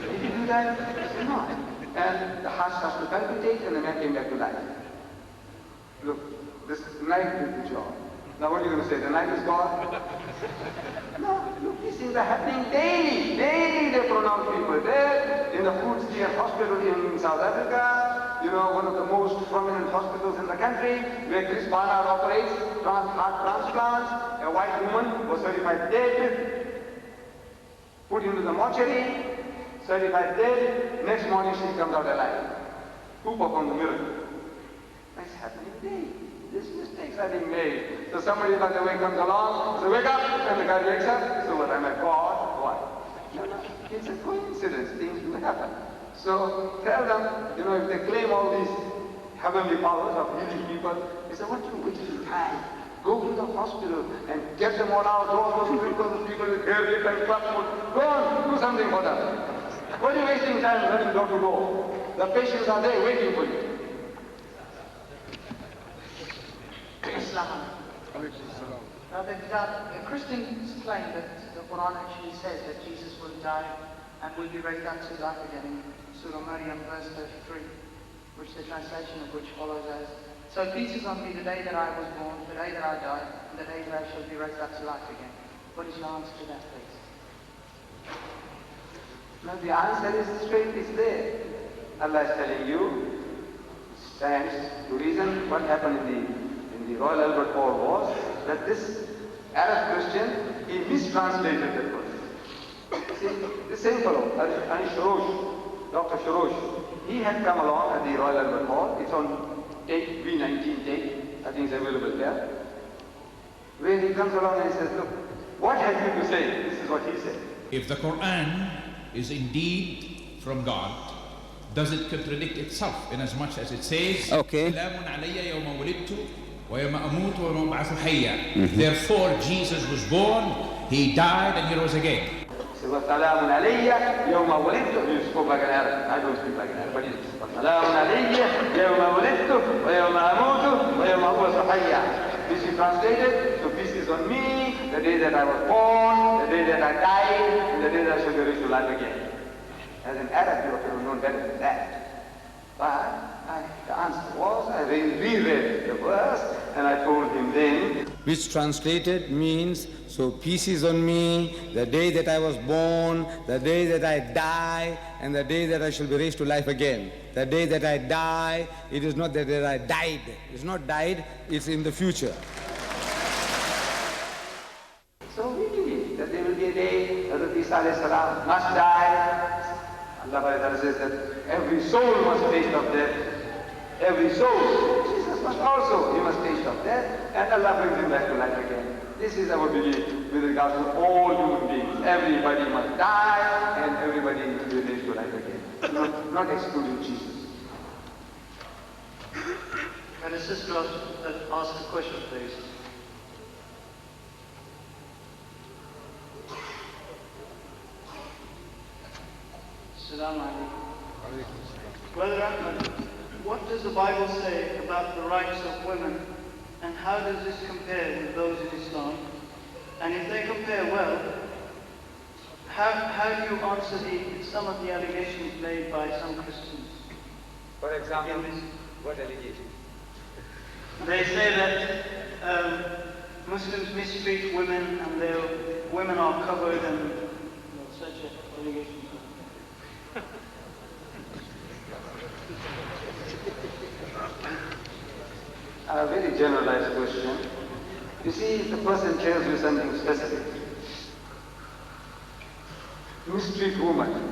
Did you do that? He said, no. And the heart starts to palpitate and the man came back to life. Look, this knife did the job. Now what are you going to say? The knife is gone? No, look, these things are happening daily. Daily they pronounce people dead. In the Food Hospital in South Africa, one of the most prominent hospitals in the country, where Chris Barnard operates heart transplants. A white woman was certified dead, put into the mortuary, certified dead. Next morning she comes out alive. Who performed the miracle? That's happening daily. These mistakes are being made. So somebody by the way comes along, says, wake up, and the guy wakes up. So what, am I God? What? No, it's a coincidence. Things do happen. So tell them, if they claim all these heavenly powers of healing people, they say, what do you waste your time? Go to the hospital and get them all out, all those people with hair lip and clubfoot. Go on, do something for them. What are you wasting time running door to door? The patients are there waiting for you. Islam. Brother Deedat, Christians claim that the Quran actually says that Jesus will die and will be raised up to life again in Surah Maryam verse 33, which the translation of which follows as, so peace is on me the day that I was born, the day that I died, and the day that I shall be raised up to life again. What is your answer to that, please? Now the answer is straight, it's there. Allah is telling you, stands to reason what happened in the Royal Albert Hall was that this Arab Christian, he mistranslated that verse. See, the same fellow, Dr. Sharosh, he had come along at the Royal Albert Hall. It's on tape, V19 tape, I think it's available there, where he comes along and he says, look, what have you to say? This is what he said. If the Quran is indeed from God, does it contradict itself in as much as it says, Therefore Jesus was born, he died and he rose again. You spoke like an Arab. I don't speak like an Arab, but he This is translated, so peace is on me, the day that I was born, the day that I died, and the day that I shall be raised to life again. As an Arab, you ought to have known better than that. But the answer was, I reread the verse, and I told him then, which translated means, so peace is on me, the day that I was born, the day that I die, and the day that I shall be raised to life again. The day that I die, it is not the day that I died. It's not died, it's in the future. So we believe that there will be a day that Isa must die. Allah says that every soul must taste of death. Every soul. Jesus must also, he must taste of death, and Allah brings him back to life again. This is our belief with regard to all human beings. Everybody must die, and everybody will be raised to life again. Not excluding Jesus. Can a sister ask a question, please? Assalamu alaikum. Brother Ahmed, what does the Bible say about the rights of women, and how does this compare with those in Islam? And if they compare well, how do you answer some of the allegations made by some Christians? For example, what allegation? They say that Muslims mistreat women, and women are covered, and such allegations. A very generalized question. You see, if the person tells you something specific, mistreat women,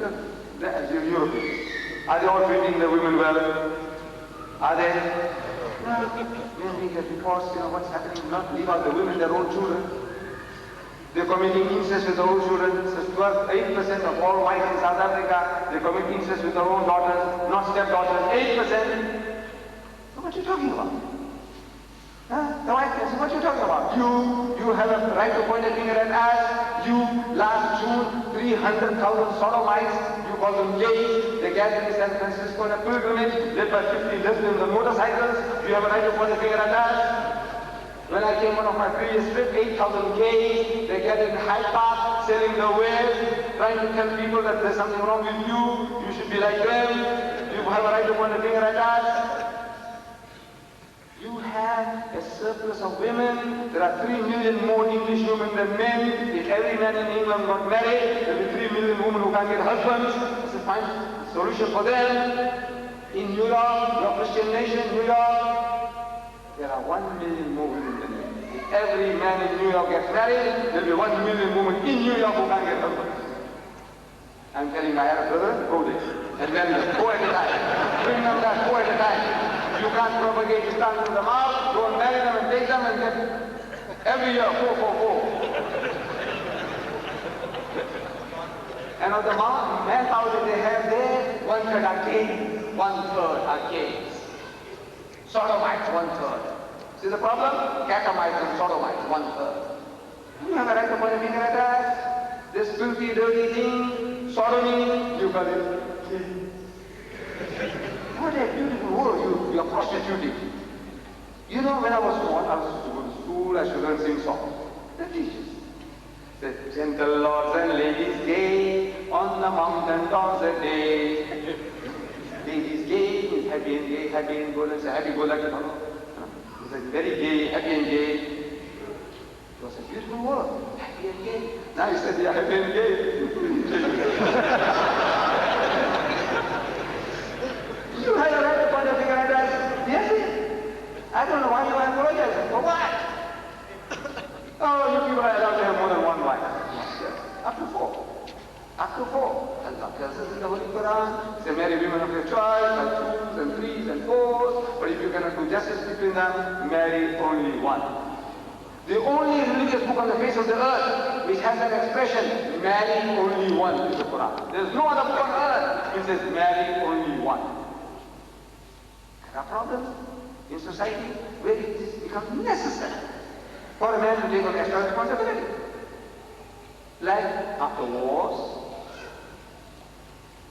the Europeans, are they all treating the women well? Are they? when we get reports, what's happening, not leave out the women, their own children. They're committing incest with their own children. It says 8% of all wives in South Africa, they commit incest with their own daughters, not stepdaughters, 8%. So what are you talking about? The wife says, what are you talking about? You have a right to point a finger at us. You, last June, 300,000 sodomites, you call them gays. They gathered in San Francisco on a pilgrimage, led by 50 lesbians on motorcycles. You have a right to point a finger at us. When I came on my previous trip, 8,000 gays, they gathered in Hyde Park, selling their wares, trying to tell people that there's something wrong with you should be like them, you have a right to point a finger at us. You have a surplus of women. There are 3 million more English women than men. If every man in England got married, there will be 3 million women who can't get husbands. This is a fine solution for them. In New York, your Christian nation, New York, there are 1 million more women than men. If every man in New York gets married, there will be 1 million women in New York who can't get husbands. I'm telling my Arab brother, go there. And then go at a time. Bring them that, go at a time. You can't propagate Islam to them out, go and marry them and take them and get every year, 4. And of the manpower that they have there, 1/3 are gays, 1/3 are gays. Sodomites, 1/3. See the problem? Catamites and sodomites, 1/3. You have a right to point a finger at us. This filthy, dirty thing, sodomy, you call it. What a beautiful world you are prostituting. You know, when I was born, I was to go to school, I should learn sing songs. The teachers said, gentle lords and ladies gay, on the mountain tops a day. Ladies gay means happy and gay, happy and good, and say happy go lucky. It's like very gay, happy and gay. It was a beautiful world, happy and gay. Now he said, yeah, happy and gay. You have a right to point a finger at us. Yes, I don't know why you are apologizing. For what? Oh, you people are allowed to have more than one wife. Yes. Up to 4. Up to 4. Allah tells us in the Holy Quran, say marry women of your choice, by 2s and 3s and 4s, but if you cannot do justice between them, marry only one. The only religious book on the face of the earth which has that expression, marry only one, is the Quran. There is no other book on earth which says marry only one. There are problems in society where it becomes necessary for a man to take on extra responsibility. Like after wars,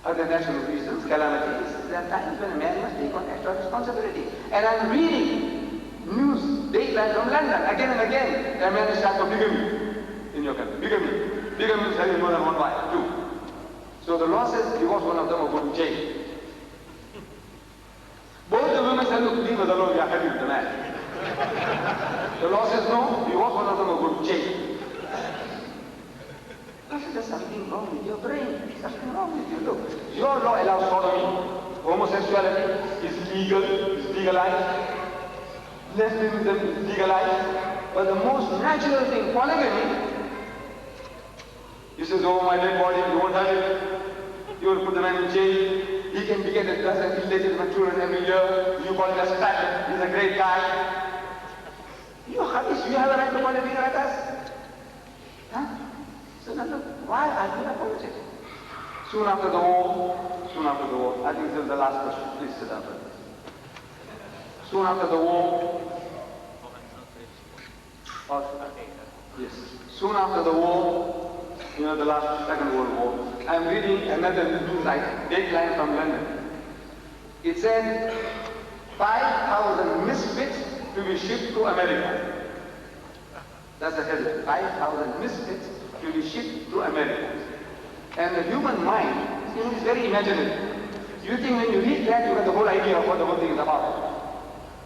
other natural reasons, calamities, there are times when a man must take on extra responsibility. And I'm reading news, dateline from London, again and again, a man is charged for bigamy in your country. Bigamy. Bigamy is having more than one wife, 2. So the law says divorce one of them or go to jail. Both the women say, look, leave us alone, we are happy with the man. The law says no, divorce one of them or go to jail. I said, there's something wrong with your brain. Something wrong with you. Look, your law allows sodomy. Homosexuality is legal, is legalized. Lesbianism is legalized. But the most natural thing, polygamy, he says, oh, my dead body, you won't have it. You will put the man in jail. He can beget a dozen illegitimate children every year. You call him a stud. He's a great guy. You have a right to point a finger at us. Huh? So now look, why are you apologetic? Soon after the war, I think this is the last question. Please sit down. Soon after the war, yes. Soon after the war, the Second World War, I'm reading another news dateline from London. It said 5,000 misfits to be shipped to America. That's the headline. 5,000 misfits to be shipped to America. And the human mind is very imaginative. You think when you read that, you get the whole idea of what the whole thing is about.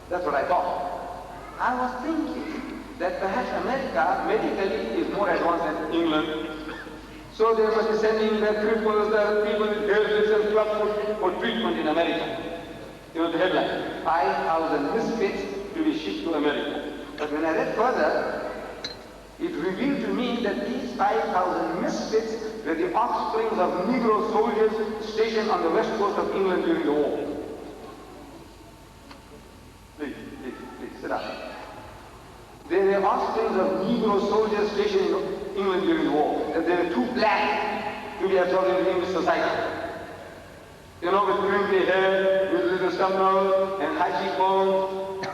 That's what I thought. I was thinking that perhaps America medically is more advanced than England. So they must be sending their cripples, their people with hairless and clubfoot for treatment in America. The headline, 5,000 misfits to be shipped to America. But when I read further, it revealed to me that these 5,000 misfits were the offsprings of Negro soldiers stationed on the west coast of England during the war. Please. They are offspring of Negro soldiers stationed in England during the war. That they were too black to be absorbed into English society. You know, with crinkly hair, with little stub nose, and high cheekbones.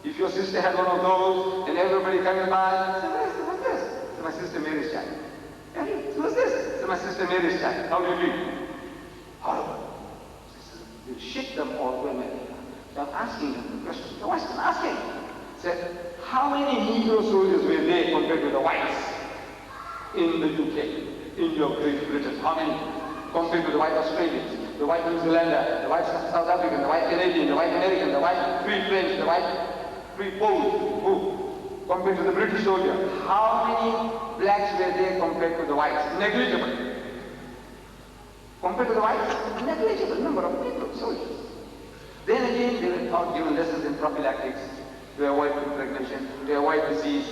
If your sister had one of those, and everybody coming by, say, what's this? It's my sister Mary's child. And what's this? It's my sister Mary's child. How do you feel? Horrible. You shit them all women. So I'm asking them the question. The West, I'm asking. Said, how many Negro soldiers were there compared to the whites in the UK, in your Great Britain? How many? Compared to the white Australians, the white New Zealander, the white South African, the white Canadian, the white American, the white Free French, the white Free Polish, who? Compared to the British soldier. How many blacks were there compared to the whites? Negligible. Compared to the whites, negligible number of Negro soldiers. Then again, they were taught, given lessons in prophylactics, to avoid impregnation, to avoid disease.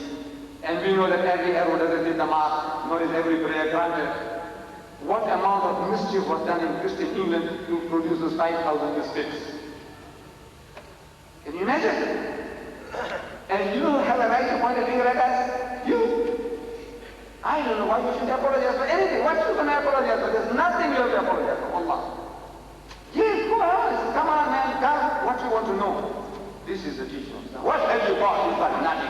And we know that every arrow doesn't hit the mark, nor is every prayer granted. What amount of mischief was done in Christian England to produce those 5,000 mistakes? Can you imagine? And you have a right to point a finger at us? You? I don't know why you should apologize for anything. What you going to apologize for? There's nothing you have to apologize for. Allah. Yes, go on. Come on, man. Come. What you want to know? This is the teaching of Islam. What have you got? You've got nothing.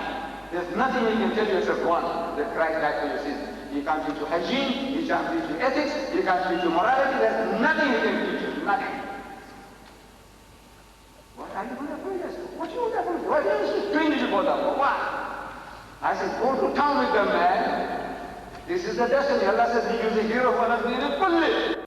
There's nothing you can tell you except one, that Christ died for your sins. He can't teach you hygiene, he can't teach you ethics, he can't teach you morality, there's nothing he can teach you, nothing. What are you going to apologize for? What you want to apologize for? Why are you doing this for them? For what? I said, go to town with them, man. This is the destiny. Allah says, he is a hero for us.